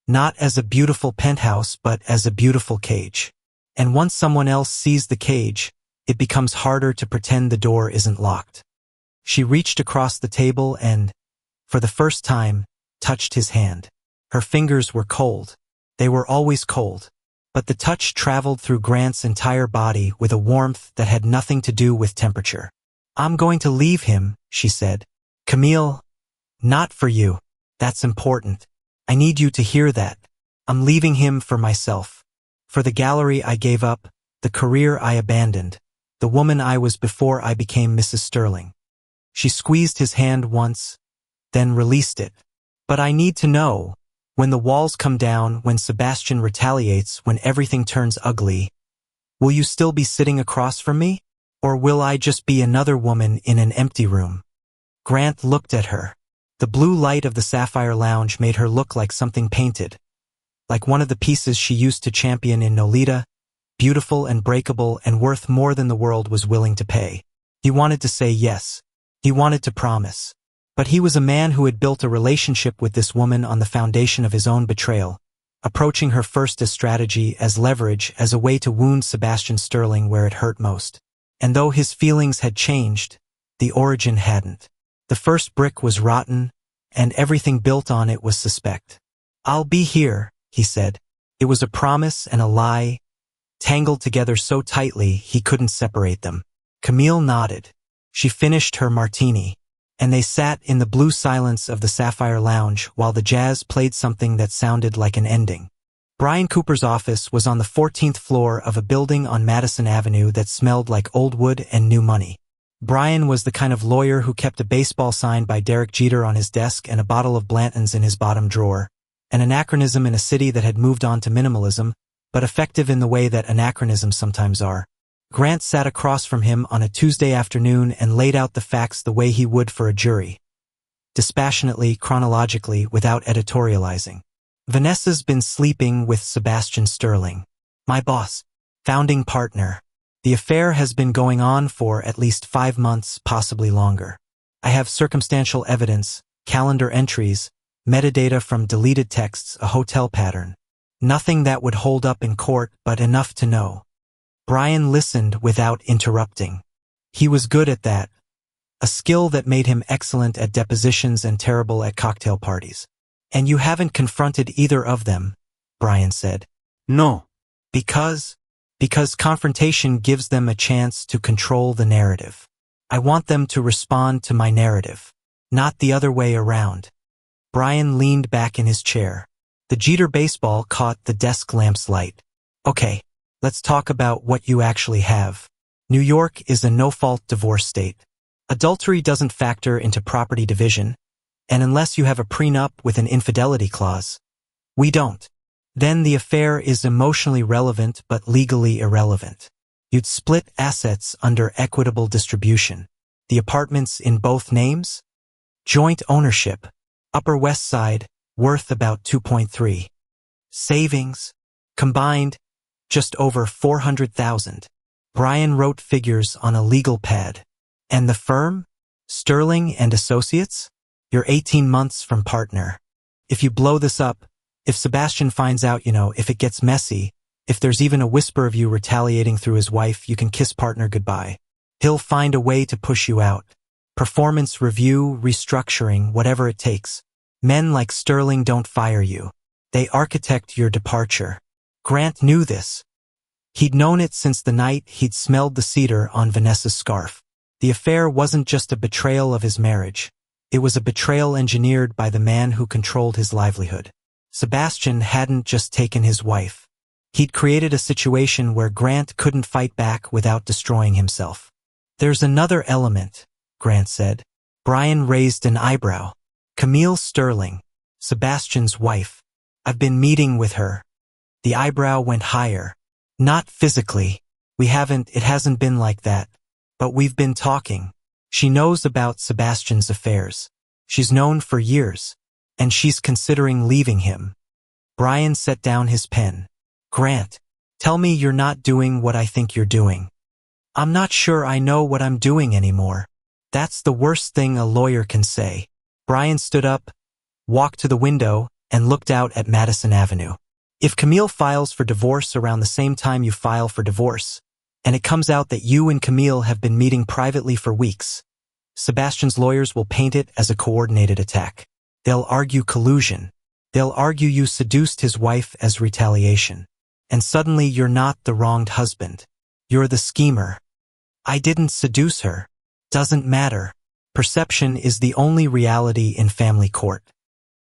Not as a beautiful penthouse, but as a beautiful cage. And once someone else sees the cage, it becomes harder to pretend the door isn't locked." She reached across the table and, for the first time, touched his hand. Her fingers were cold. They were always cold. But the touch traveled through Grant's entire body with a warmth that had nothing to do with temperature. "I'm going to leave him," she said. "Camille, not for you. That's important. I need you to hear that. I'm leaving him for myself. For the gallery I gave up, the career I abandoned, the woman I was before I became Mrs. Sterling." She squeezed his hand once, then released it. "But I need to know, when the walls come down, when Sebastian retaliates, when everything turns ugly, will you still be sitting across from me?" Or will I just be another woman in an empty room? Grant looked at her. The blue light of the Sapphire Lounge made her look like something painted, like one of the pieces she used to champion in Nolita, beautiful and breakable and worth more than the world was willing to pay. He wanted to say yes. He wanted to promise. But he was a man who had built a relationship with this woman on the foundation of his own betrayal, approaching her first as strategy, as leverage, as a way to wound Sebastian Sterling where it hurt most. And though his feelings had changed, the origin hadn't. The first brick was rotten, and everything built on it was suspect. "I'll be here," he said. It was a promise and a lie, tangled together so tightly he couldn't separate them. Camille nodded. She finished her martini, and they sat in the blue silence of the Sapphire Lounge while the jazz played something that sounded like an ending. Brian Cooper's office was on the 14th floor of a building on Madison Avenue that smelled like old wood and new money. Brian was the kind of lawyer who kept a baseball sign by Derek Jeter on his desk and a bottle of Blanton's in his bottom drawer, an anachronism in a city that had moved on to minimalism, but effective in the way that anachronisms sometimes are. Grant sat across from him on a Tuesday afternoon and laid out the facts the way he would for a jury, dispassionately, chronologically, without editorializing. "Vanessa's been sleeping with Sebastian Sterling, my boss, founding partner. The affair has been going on for at least 5 months, possibly longer. I have circumstantial evidence, calendar entries, metadata from deleted texts, a hotel pattern. Nothing that would hold up in court, but enough to know." Brian listened without interrupting. He was good at that, a skill that made him excellent at depositions and terrible at cocktail parties. "And you haven't confronted either of them," Brian said. No. Because confrontation gives them a chance to control the narrative. I want them to respond to my narrative, not the other way around. Brian leaned back in his chair. The Jeter baseball caught the desk lamp's light. "Okay, let's talk about what you actually have. New York is a no-fault divorce state. Adultery doesn't factor into property division, and unless you have a prenup with an infidelity clause, we don't. Then the affair is emotionally relevant but legally irrelevant. You'd split assets under equitable distribution. The apartments in both names? Joint ownership. Upper West Side, worth about 2.3. Savings? Combined, just over 400,000. Brian wrote figures on a legal pad. "And the firm? Sterling and Associates? You're 18 months from partner. If you blow this up, if Sebastian finds out, if it gets messy, if there's even a whisper of you retaliating through his wife, you can kiss partner goodbye. He'll find a way to push you out. Performance review, restructuring, whatever it takes. Men like Sterling don't fire you. They architect your departure." Grant knew this. He'd known it since the night he'd smelled the cedar on Vanessa's scarf. The affair wasn't just a betrayal of his marriage. It was a betrayal engineered by the man who controlled his livelihood. Sebastian hadn't just taken his wife. He'd created a situation where Grant couldn't fight back without destroying himself. "There's another element," Grant said. Brian raised an eyebrow. "Camille Sterling, Sebastian's wife. I've been meeting with her." The eyebrow went higher. "Not physically. It hasn't been like that. But we've been talking. She knows about Sebastian's affairs. She's known for years. And she's considering leaving him." Brian set down his pen. "Grant, tell me you're not doing what I think you're doing." "I'm not sure I know what I'm doing anymore." That's the worst thing a lawyer can say. Brian stood up, walked to the window, and looked out at Madison Avenue. "If Camille files for divorce around the same time you file for divorce, and it comes out that you and Camille have been meeting privately for weeks, Sebastian's lawyers will paint it as a coordinated attack. They'll argue collusion. They'll argue you seduced his wife as retaliation. And suddenly you're not the wronged husband. You're the schemer." "I didn't seduce her." "Doesn't matter. Perception is the only reality in family court."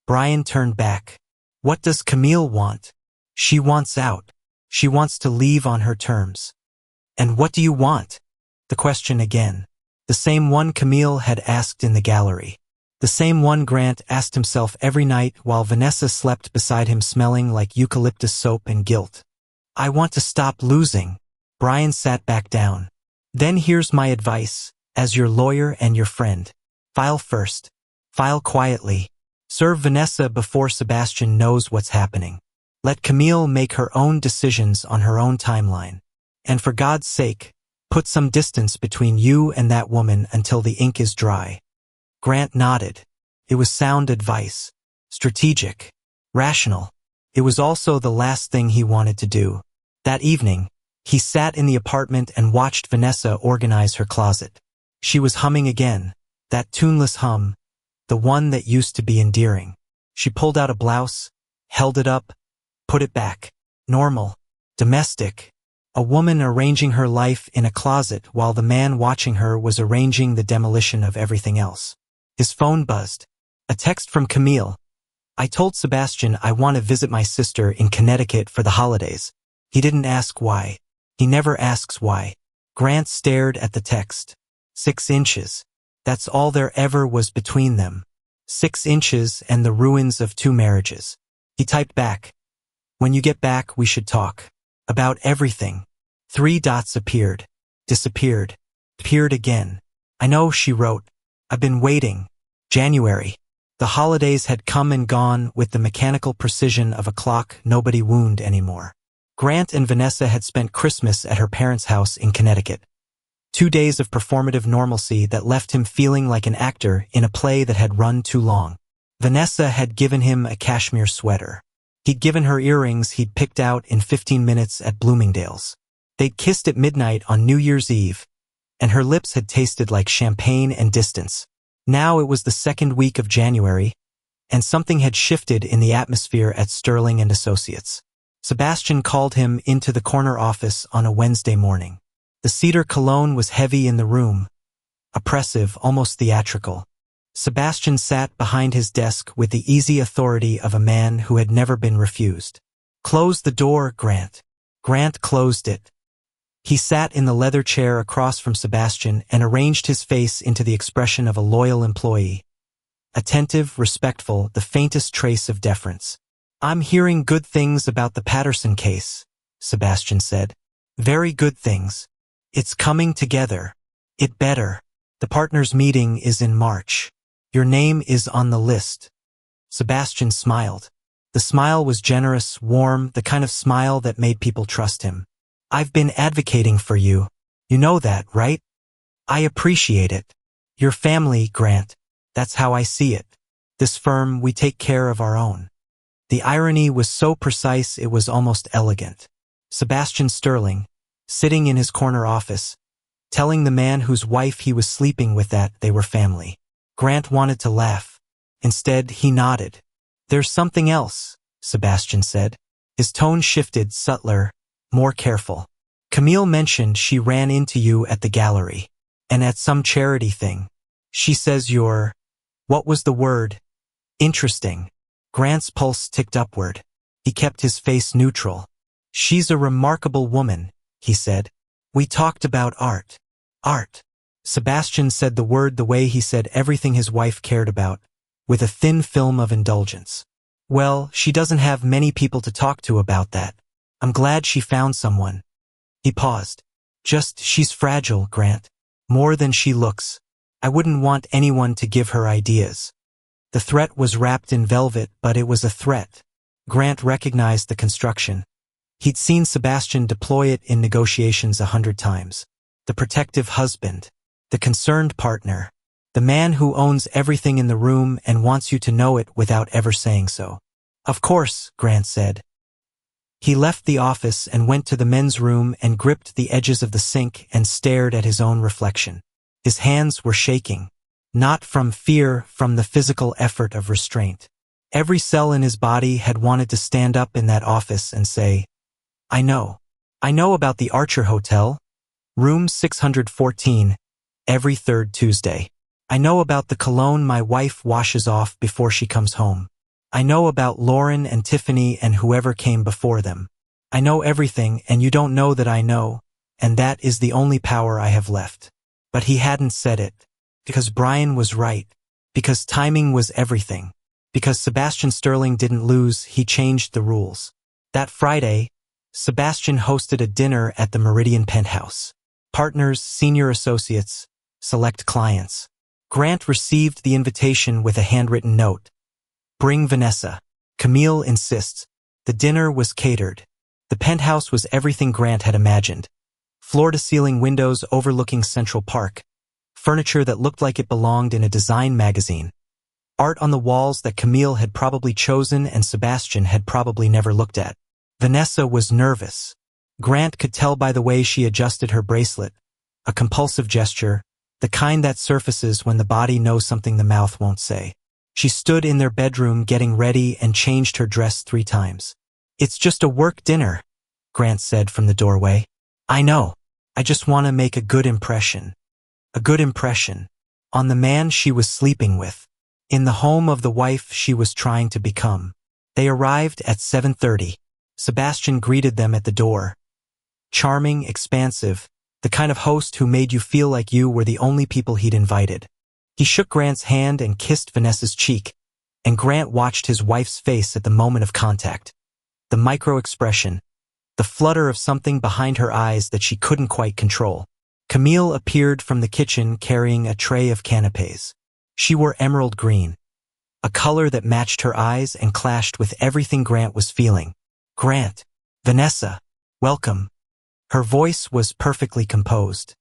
Brian turned back. "What does Camille want?" "She wants out. She wants to leave on her terms." "And what do you want?" The question again. The same one Camille had asked in the gallery. The same one Grant asked himself every night while Vanessa slept beside him smelling like eucalyptus soap and guilt. "I want to stop losing." Brian sat back down. Then here's my advice, as your lawyer and your friend. File first. File quietly. Serve Vanessa before Sebastian knows what's happening. Let Camille make her own decisions on her own timeline. And for God's sake, put some distance between you and that woman until the ink is dry. Grant nodded. It was sound advice. Strategic. Rational. It was also the last thing he wanted to do. That evening, he sat in the apartment and watched Vanessa organize her closet. She was humming again, that tuneless hum, the one that used to be endearing. She pulled out a blouse, held it up, put it back. Normal. Domestic. A woman arranging her life in a closet while the man watching her was arranging the demolition of everything else. His phone buzzed. A text from Camille. I told Sebastian I want to visit my sister in Connecticut for the holidays. He didn't ask why. He never asks why. Grant stared at the text. 6 inches. That's all there ever was between them. 6 inches and the ruins of 2 marriages. He typed back. When you get back, we should talk. About everything. 3 dots appeared. Disappeared. Appeared again. I know, she wrote. I've been waiting. January. The holidays had come and gone with the mechanical precision of a clock nobody wound anymore. Grant and Vanessa had spent Christmas at her parents' house in Connecticut. 2 days of performative normalcy that left him feeling like an actor in a play that had run too long. Vanessa had given him a cashmere sweater. He'd given her earrings he'd picked out in 15 minutes at Bloomingdale's. They'd kissed at midnight on New Year's Eve, and her lips had tasted like champagne and distance. Now it was the 2nd week of January, and something had shifted in the atmosphere at Sterling and Associates. Sebastian called him into the corner office on a Wednesday morning. The cedar cologne was heavy in the room, oppressive, almost theatrical. Sebastian sat behind his desk with the easy authority of a man who had never been refused. Close the door, Grant. Grant closed it. He sat in the leather chair across from Sebastian and arranged his face into the expression of a loyal employee. Attentive, respectful, the faintest trace of deference. I'm hearing good things about the Patterson case, Sebastian said. Very good things. It's coming together. It better. The partners' meeting is in March. Your name is on the list. Sebastian smiled. The smile was generous, warm, the kind of smile that made people trust him. I've been advocating for you. You know that, right? I appreciate it. Your family, Grant. That's how I see it. This firm, we take care of our own. The irony was so precise it was almost elegant. Sebastian Sterling, sitting in his corner office, telling the man whose wife he was sleeping with that they were family. Grant wanted to laugh. Instead, he nodded. There's something else, Sebastian said. His tone shifted, subtler, more careful. Camille mentioned she ran into you at the gallery, and at some charity thing. She says you're… What was the word? Interesting. Grant's pulse ticked upward. He kept his face neutral. She's a remarkable woman, he said. We talked about art. Art. Sebastian said the word the way he said everything his wife cared about, with a thin film of indulgence. Well, she doesn't have many people to talk to about that. I'm glad she found someone. He paused. She's fragile, Grant. More than she looks. I wouldn't want anyone to give her ideas. The threat was wrapped in velvet, but it was a threat. Grant recognized the construction. He'd seen Sebastian deploy it in negotiations 100 times. The protective husband. The concerned partner. The man who owns everything in the room and wants you to know it without ever saying so. Of course, Grant said. He left the office and went to the men's room and gripped the edges of the sink and stared at his own reflection. His hands were shaking. Not from fear, from the physical effort of restraint. Every cell in his body had wanted to stand up in that office and say, I know. I know about the Archer Hotel, room 614, every 3rd Tuesday. I know about the cologne my wife washes off before she comes home. I know about Lauren and Tiffany and whoever came before them. I know everything, and you don't know that I know, and that is the only power I have left. But he hadn't said it. Because Brian was right. Because timing was everything. Because Sebastian Sterling didn't lose, he changed the rules. That Friday, Sebastian hosted a dinner at the Meridian penthouse. Partners, senior associates, select clients. Grant received the invitation with a handwritten note. Bring Vanessa. Camille insists. The dinner was catered. The penthouse was everything Grant had imagined. Floor-to-ceiling windows overlooking Central Park. Furniture that looked like it belonged in a design magazine. Art on the walls that Camille had probably chosen and Sebastian had probably never looked at. Vanessa was nervous. Grant could tell by the way she adjusted her bracelet. A compulsive gesture, the kind that surfaces when the body knows something the mouth won't say. She stood in their bedroom getting ready and changed her dress 3 times. It's just a work dinner, Grant said from the doorway. I know. I just want to make a good impression. A good impression. On the man she was sleeping with. In the home of the wife she was trying to become. They arrived at 7:30. Sebastian greeted them at the door. Charming, expansive, the kind of host who made you feel like you were the only people he'd invited. He shook Grant's hand and kissed Vanessa's cheek, and Grant watched his wife's face at the moment of contact. The micro-expression, the flutter of something behind her eyes that she couldn't quite control. Camille appeared from the kitchen carrying a tray of canapés. She wore emerald green, a color that matched her eyes and clashed with everything Grant was feeling. Grant, Vanessa, welcome. Her voice was perfectly composed.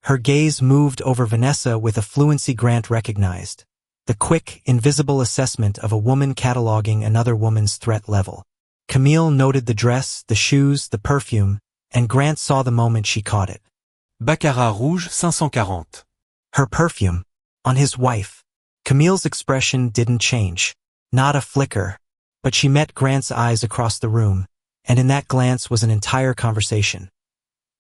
Her gaze moved over Vanessa with a fluency Grant recognized. The quick, invisible assessment of a woman cataloging another woman's threat level. Camille noted the dress, the shoes, the perfume, and Grant saw the moment she caught it. Baccarat rouge 540. Her perfume. On his wife. Camille's expression didn't change. Not a flicker. But she met Grant's eyes across the room, and in that glance was an entire conversation.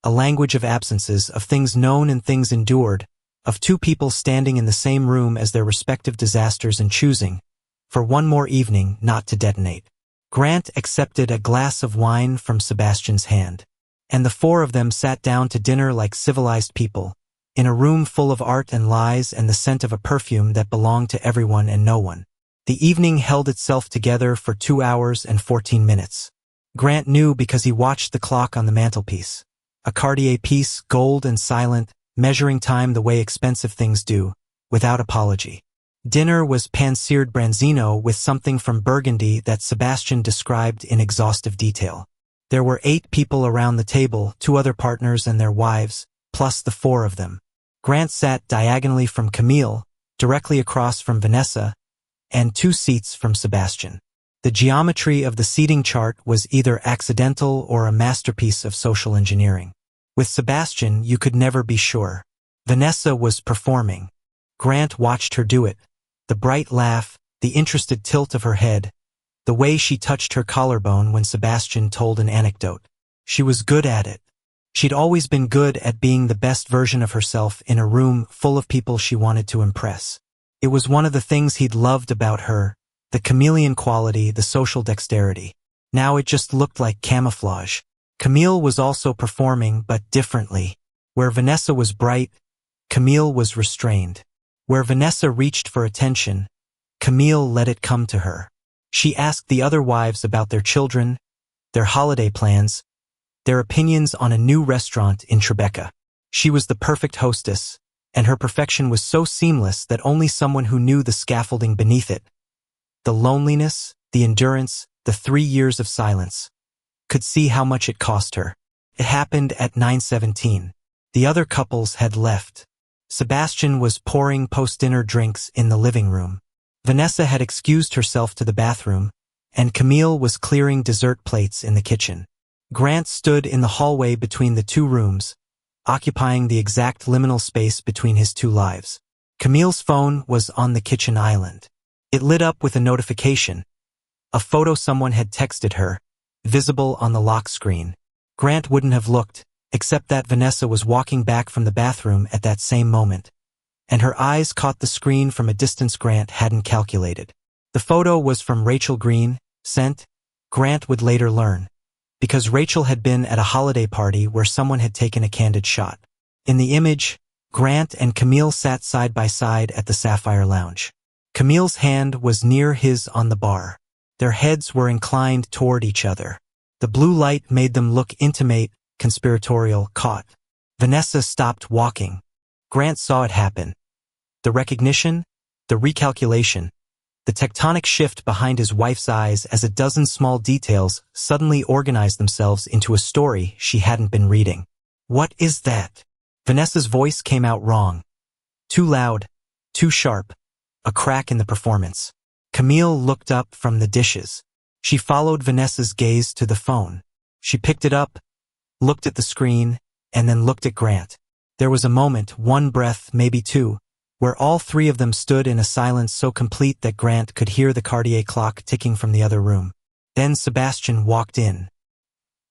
A language of absences, of things known and things endured, of 2 people standing in the same room as their respective disasters and choosing, for one more evening, not to detonate. Grant accepted a glass of wine from Sebastian's hand, and the 4 of them sat down to dinner like civilized people, in a room full of art and lies and the scent of a perfume that belonged to everyone and no one. The evening held itself together for 2 hours and 14 minutes. Grant knew because he watched the clock on the mantelpiece. A Cartier piece, gold and silent, measuring time the way expensive things do, without apology. Dinner was pan-seared branzino with something from Burgundy that Sebastian described in exhaustive detail. There were 8 people around the table, 2 other partners and their wives, plus the 4 of them. Grant sat diagonally from Camille, directly across from Vanessa, and 2 seats from Sebastian. The geometry of the seating chart was either accidental or a masterpiece of social engineering. With Sebastian, you could never be sure. Vanessa was performing. Grant watched her do it. The bright laugh, the interested tilt of her head, the way she touched her collarbone when Sebastian told an anecdote. She was good at it. She'd always been good at being the best version of herself in a room full of people she wanted to impress. It was one of the things he'd loved about her, the chameleon quality, the social dexterity. Now it just looked like camouflage. Camille was also performing, but differently. Where Vanessa was bright, Camille was restrained. Where Vanessa reached for attention, Camille let it come to her. She asked the other wives about their children, their holiday plans, their opinions on a new restaurant in Tribeca. She was the perfect hostess, and her perfection was so seamless that only someone who knew the scaffolding beneath it, the loneliness, the endurance, the 3 years of silence, could see how much it cost her. It happened at 9:17. The other couples had left. Sebastian was pouring post-dinner drinks in the living room. Vanessa had excused herself to the bathroom, and Camille was clearing dessert plates in the kitchen. Grant stood in the hallway between the 2 rooms, occupying the exact liminal space between his 2 lives. Camille's phone was on the kitchen island. It lit up with a notification, a photo someone had texted her, visible on the lock screen. Grant wouldn't have looked, except that Vanessa was walking back from the bathroom at that same moment, and her eyes caught the screen from a distance Grant hadn't calculated. The photo was from Rachel Green, sent, Grant would later learn, because Rachel had been at a holiday party where someone had taken a candid shot. In the image, Grant and Camille sat side by side at the Sapphire Lounge. Camille's hand was near his on the bar. Their heads were inclined toward each other. The blue light made them look intimate, conspiratorial, caught. Vanessa stopped walking. Grant saw it happen. The recognition, the recalculation, the tectonic shift behind his wife's eyes as a dozen small details suddenly organized themselves into a story she hadn't been reading. What is that? Vanessa's voice came out wrong. Too loud, too sharp, a crack in the performance. Camille looked up from the dishes. She followed Vanessa's gaze to the phone. She picked it up, looked at the screen, and then looked at Grant. There was a moment, one breath, maybe two, where all three of them stood in a silence so complete that Grant could hear the Cartier clock ticking from the other room. Then Sebastian walked in.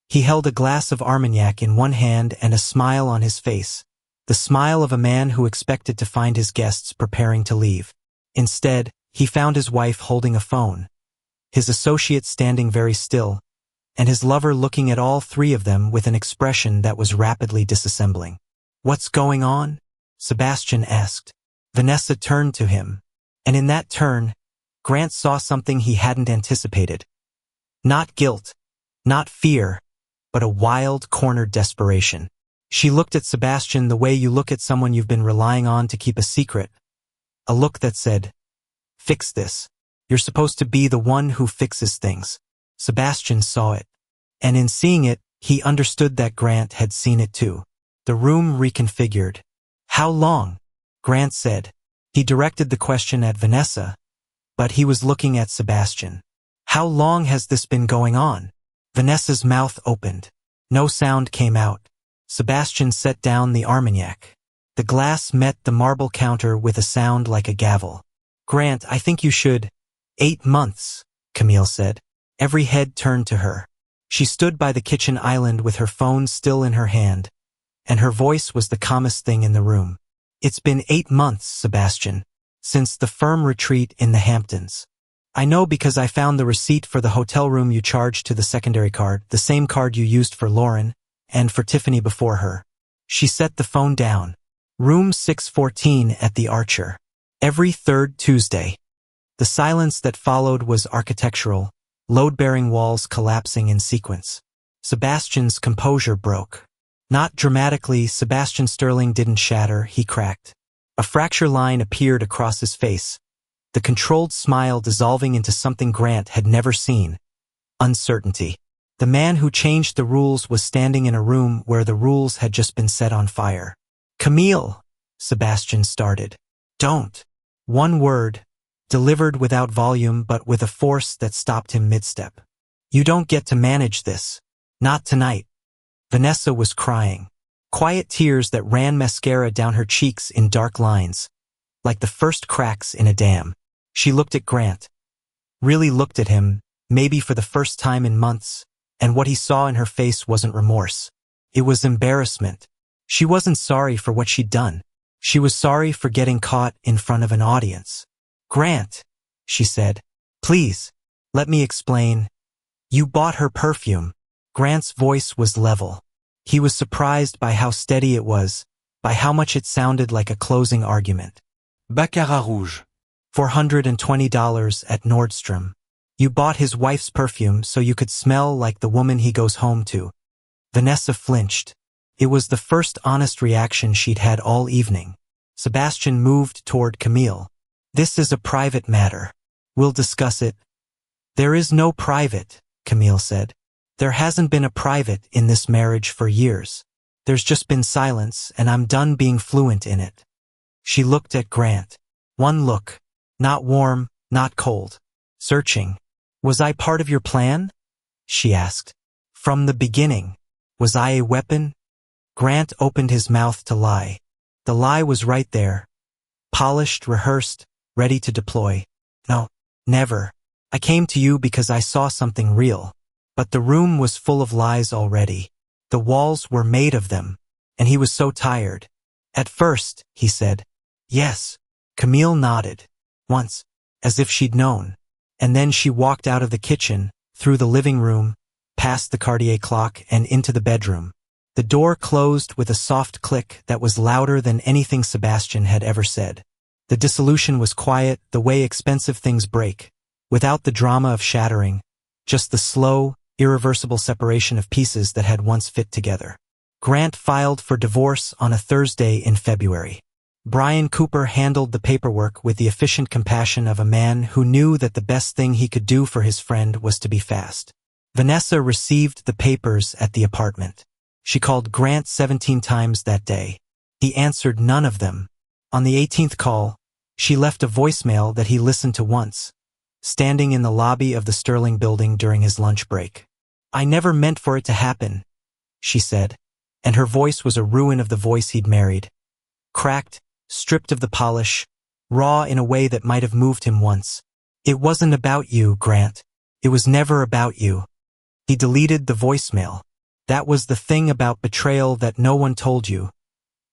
He held a glass of Armagnac in one hand and a smile on his face, the smile of a man who expected to find his guests preparing to leave. Instead, he found his wife holding a phone, his associate standing very still, and his lover looking at all three of them with an expression that was rapidly disassembling. "What's going on?" Sebastian asked. Vanessa turned to him, and in that turn, Grant saw something he hadn't anticipated. Not guilt, not fear, but a wild, cornered desperation. She looked at Sebastian the way you look at someone you've been relying on to keep a secret. A look that said, "Fix this. You're supposed to be the one who fixes things." Sebastian saw it, and in seeing it, he understood that Grant had seen it too. The room reconfigured. "How long?" Grant said. He directed the question at Vanessa, but he was looking at Sebastian. "How long has this been going on?" Vanessa's mouth opened. No sound came out. Sebastian set down the Armagnac. The glass met the marble counter with a sound like a gavel. "Grant, I think you should—" "8 months," Camille said. Every head turned to her. She stood by the kitchen island with her phone still in her hand, and her voice was the calmest thing in the room. "It's been 8 months, Sebastian, since the firm retreat in the Hamptons. I know because I found the receipt for the hotel room you charged to the secondary card, the same card you used for Lauren and for Tiffany before her." She set the phone down. "Room 614 at the Archer. Every third Tuesday." The silence that followed was architectural, load-bearing walls collapsing in sequence. Sebastian's composure broke. Not dramatically, Sebastian Sterling didn't shatter, he cracked. A fracture line appeared across his face, the controlled smile dissolving into something Grant had never seen. Uncertainty. The man who changed the rules was standing in a room where the rules had just been set on fire. "Camille," Sebastian started. "Don't." One word, delivered without volume but with a force that stopped him mid-step. "You don't get to manage this. Not tonight." Vanessa was crying. Quiet tears that ran mascara down her cheeks in dark lines, like the first cracks in a dam. She looked at Grant. Really looked at him, maybe for the first time in months, and what he saw in her face wasn't remorse. It was embarrassment. She wasn't sorry for what she'd done. She was sorry for getting caught in front of an audience. "Grant," she said, "please, let me explain. You bought her perfume." Grant's voice was level. He was surprised by how steady it was, by how much it sounded like a closing argument. Baccarat rouge. $420 at Nordstrom. You bought his wife's perfume so you could smell like the woman he goes home to. Vanessa flinched. It was the first honest reaction she'd had all evening. Sebastian moved toward Camille. "This is a private matter. We'll discuss it." "There is no private," Camille said. "There hasn't been a private in this marriage for years. There's just been silence, and I'm done being fluent in it." She looked at Grant. One look. Not warm, not cold. Searching. "Was I part of your plan?" she asked. "From the beginning. Was I a weapon?" Grant opened his mouth to lie. The lie was right there. Polished, rehearsed, ready to deploy. "No, never. I came to you because I saw something real." But the room was full of lies already. The walls were made of them, and he was so tired. "At first," he said. "Yes." Camille nodded. Once, as if she'd known. And then she walked out of the kitchen, through the living room, past the Cartier clock and into the bedroom. The door closed with a soft click that was louder than anything Sebastian had ever said. The dissolution was quiet, the way expensive things break, without the drama of shattering, just the slow, irreversible separation of pieces that had once fit together. Grant filed for divorce on a Thursday in February. Brian Cooper handled the paperwork with the efficient compassion of a man who knew that the best thing he could do for his friend was to be fast. Vanessa received the papers at the apartment. She called Grant 17 times that day. He answered none of them. On the 18th call, she left a voicemail that he listened to once, standing in the lobby of the Sterling building during his lunch break. "I never meant for it to happen," she said, and her voice was a ruin of the voice he'd married. Cracked, stripped of the polish, raw in a way that might have moved him once. "It wasn't about you, Grant. It was never about you." He deleted the voicemail. That was the thing about betrayal that no one told you.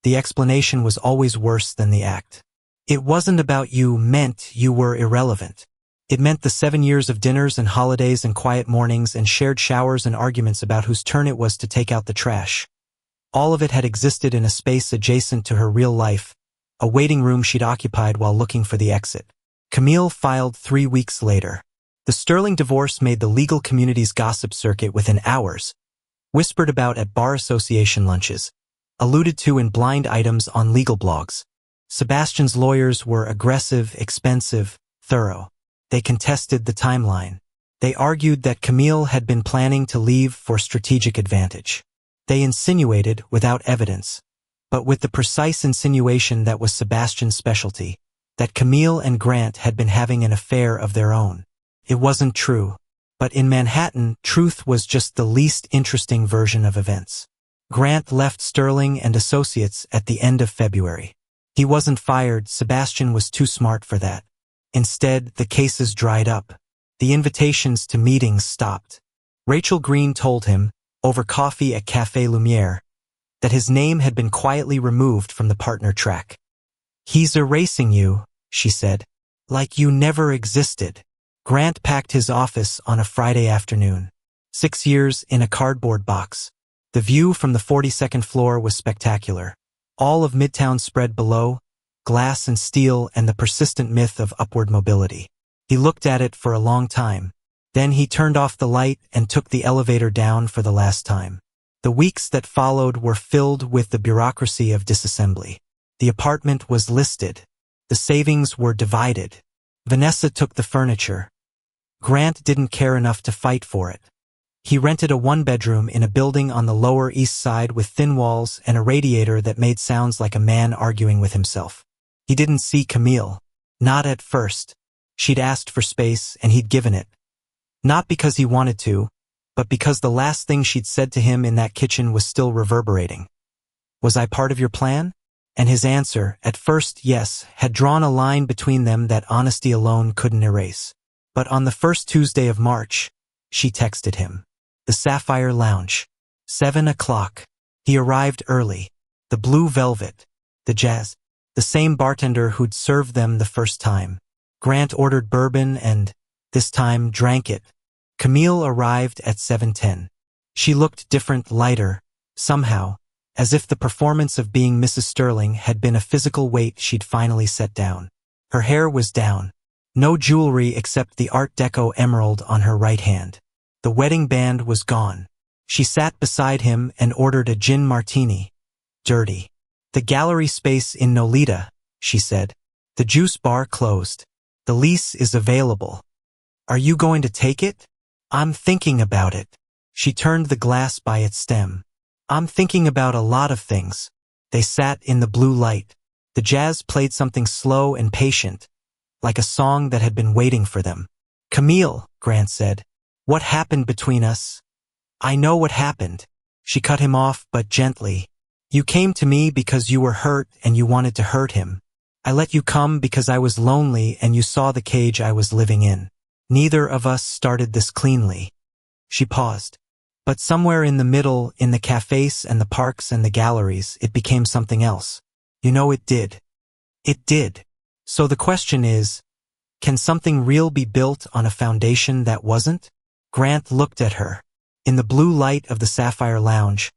The explanation was always worse than the act. "It wasn't about you" meant you were irrelevant. It meant the 7 years of dinners and holidays and quiet mornings and shared showers and arguments about whose turn it was to take out the trash. All of it had existed in a space adjacent to her real life, a waiting room she'd occupied while looking for the exit. Camille filed 3 weeks later. The Sterling divorce made the legal community's gossip circuit within hours, whispered about at bar association lunches, alluded to in blind items on legal blogs. Sebastian's lawyers were aggressive, expensive, thorough. They contested the timeline. They argued that Camille had been planning to leave for strategic advantage. They insinuated, without evidence, but with the precise insinuation that was Sebastian's specialty, that Camille and Grant had been having an affair of their own. It wasn't true, but in Manhattan, truth was just the least interesting version of events. Grant left Sterling and Associates at the end of February. He wasn't fired. Sebastian was too smart for that. Instead, the cases dried up. The invitations to meetings stopped. Rachel Green told him, over coffee at Café Lumière, that his name had been quietly removed from the partner track. "He's erasing you," she said, "like you never existed." Grant packed his office on a Friday afternoon. 6 years in a cardboard box. The view from the 42nd floor was spectacular. All of Midtown spread below, glass and steel and the persistent myth of upward mobility. He looked at it for a long time. Then he turned off the light and took the elevator down for the last time. The weeks that followed were filled with the bureaucracy of disassembly. The apartment was listed. The savings were divided. Vanessa took the furniture. Grant didn't care enough to fight for it. He rented a 1-bedroom in a building on the Lower East Side with thin walls and a radiator that made sounds like a man arguing with himself. He didn't see Camille. Not at first. She'd asked for space and he'd given it. Not because he wanted to, but because the last thing she'd said to him in that kitchen was still reverberating. "Was I part of your plan?" And his answer, at first yes, had drawn a line between them that honesty alone couldn't erase. But on the first Tuesday of March, she texted him. The Sapphire Lounge. 7 o'clock. He arrived early. The blue velvet. The jazz. The same bartender who'd served them the first time. Grant ordered bourbon and, this time, drank it. Camille arrived at 7:10. She looked different, lighter, somehow, as if the performance of being Mrs. Sterling had been a physical weight she'd finally set down. Her hair was down. No jewelry except the Art Deco emerald on her right hand. The wedding band was gone. She sat beside him and ordered a gin martini. Dirty. "The gallery space in Nolita," she said. "The juice bar closed. The lease is available. Are you going to take it?" "I'm thinking about it." She turned the glass by its stem. "I'm thinking about a lot of things." They sat in the blue light. The jazz played something slow and patient, like a song that had been waiting for them. "Camille," Grant said, "what happened between us?" "I know what happened." She cut him off, but gently. "You came to me because you were hurt and you wanted to hurt him. I let you come because I was lonely and you saw the cage I was living in. Neither of us started this cleanly." She paused. But somewhere in the middle, in the cafes and the parks and the galleries, it became something else. You know, it did. It did. So the question is, can something real be built on a foundation that wasn't? Grant looked at her. In the blue light of the Sapphire Lounge,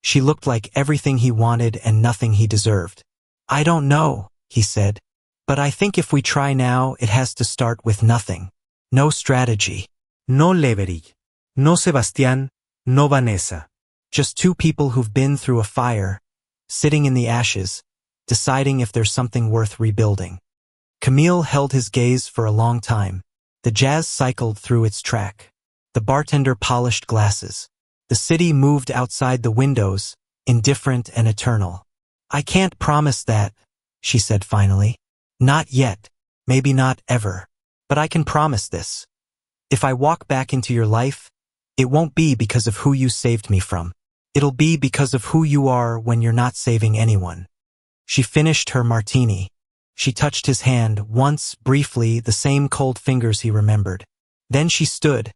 she looked like everything he wanted and nothing he deserved. "I don't know," he said. "But I think if we try now, it has to start with nothing. No strategy. No leverage. No Sebastian, no Vanessa. Just two people who've been through a fire, sitting in the ashes, deciding if there's something worth rebuilding. Camille held his gaze for a long time. The jazz cycled through its track. The bartender polished glasses. The city moved outside the windows, indifferent and eternal. "I can't promise that," she said finally. "Not yet, maybe not ever. But I can promise this. If I walk back into your life, it won't be because of who you saved me from. It'll be because of who you are when you're not saving anyone." She finished her martini. She touched his hand once, briefly, the same cold fingers he remembered. Then she stood,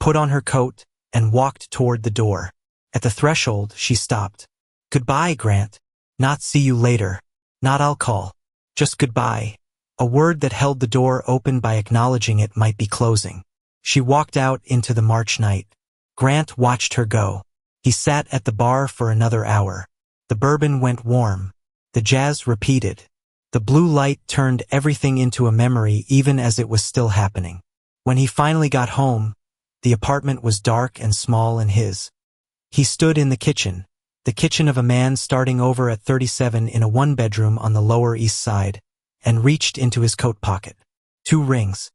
put on her coat, and walked toward the door. At the threshold, she stopped. "Goodbye, Grant. Not see you later. Not I'll call. Just goodbye." A word that held the door open by acknowledging it might be closing. She walked out into the March night. Grant watched her go. He sat at the bar for another hour. The bourbon went warm. The jazz repeated. The blue light turned everything into a memory even as it was still happening. When he finally got home, the apartment was dark and small and his. He stood in the kitchen of a man starting over at 37 in a one-bedroom on the Lower East Side, and reached into his coat pocket. 2 rings.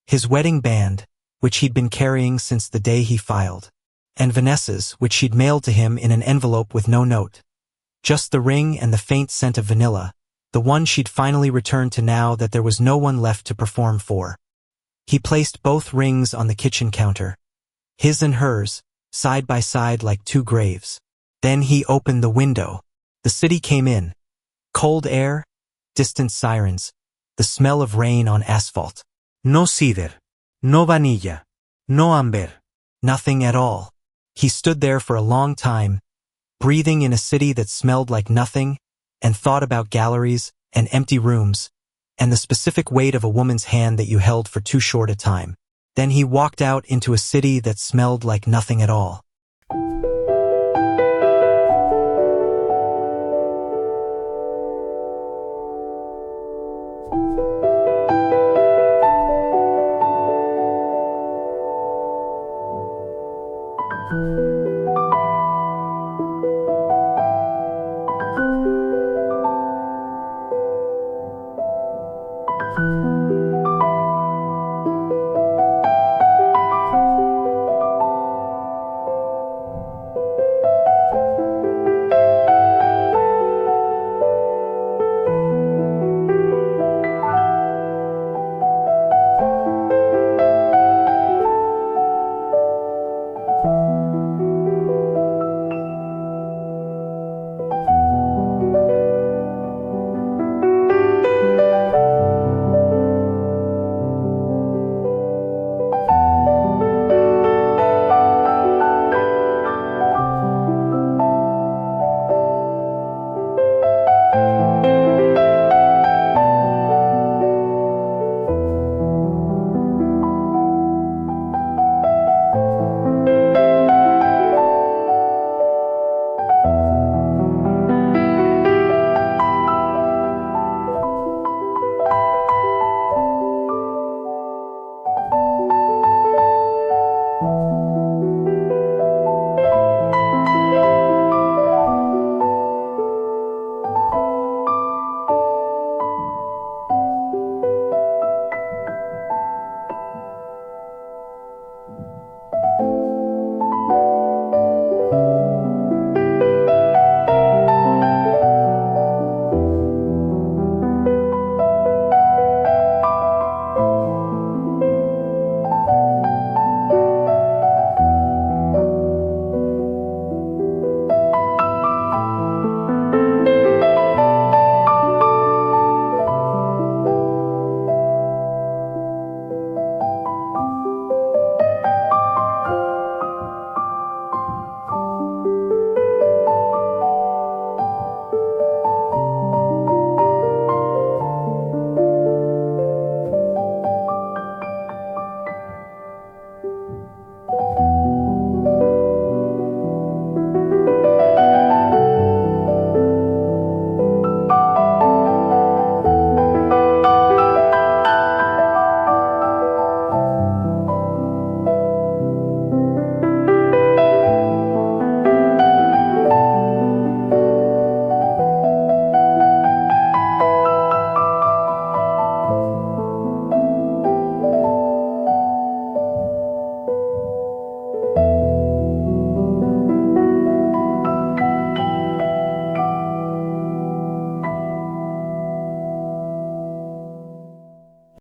His wedding band, which he'd been carrying since the day he filed, and Vanessa's, which she'd mailed to him in an envelope with no note. Just the ring and the faint scent of vanilla, the one she'd finally returned to now that there was no one left to perform for. He placed both rings on the kitchen counter, his and hers, side by side like 2 graves. Then he opened the window. The city came in. Cold air, distant sirens, the smell of rain on asphalt. No cider. No vanilla. No amber. Nothing at all. He stood there for a long time, breathing in a city that smelled like nothing, and thought about galleries and empty rooms, and the specific weight of a woman's hand that you held for too short a time. Then he walked out into a city that smelled like nothing at all.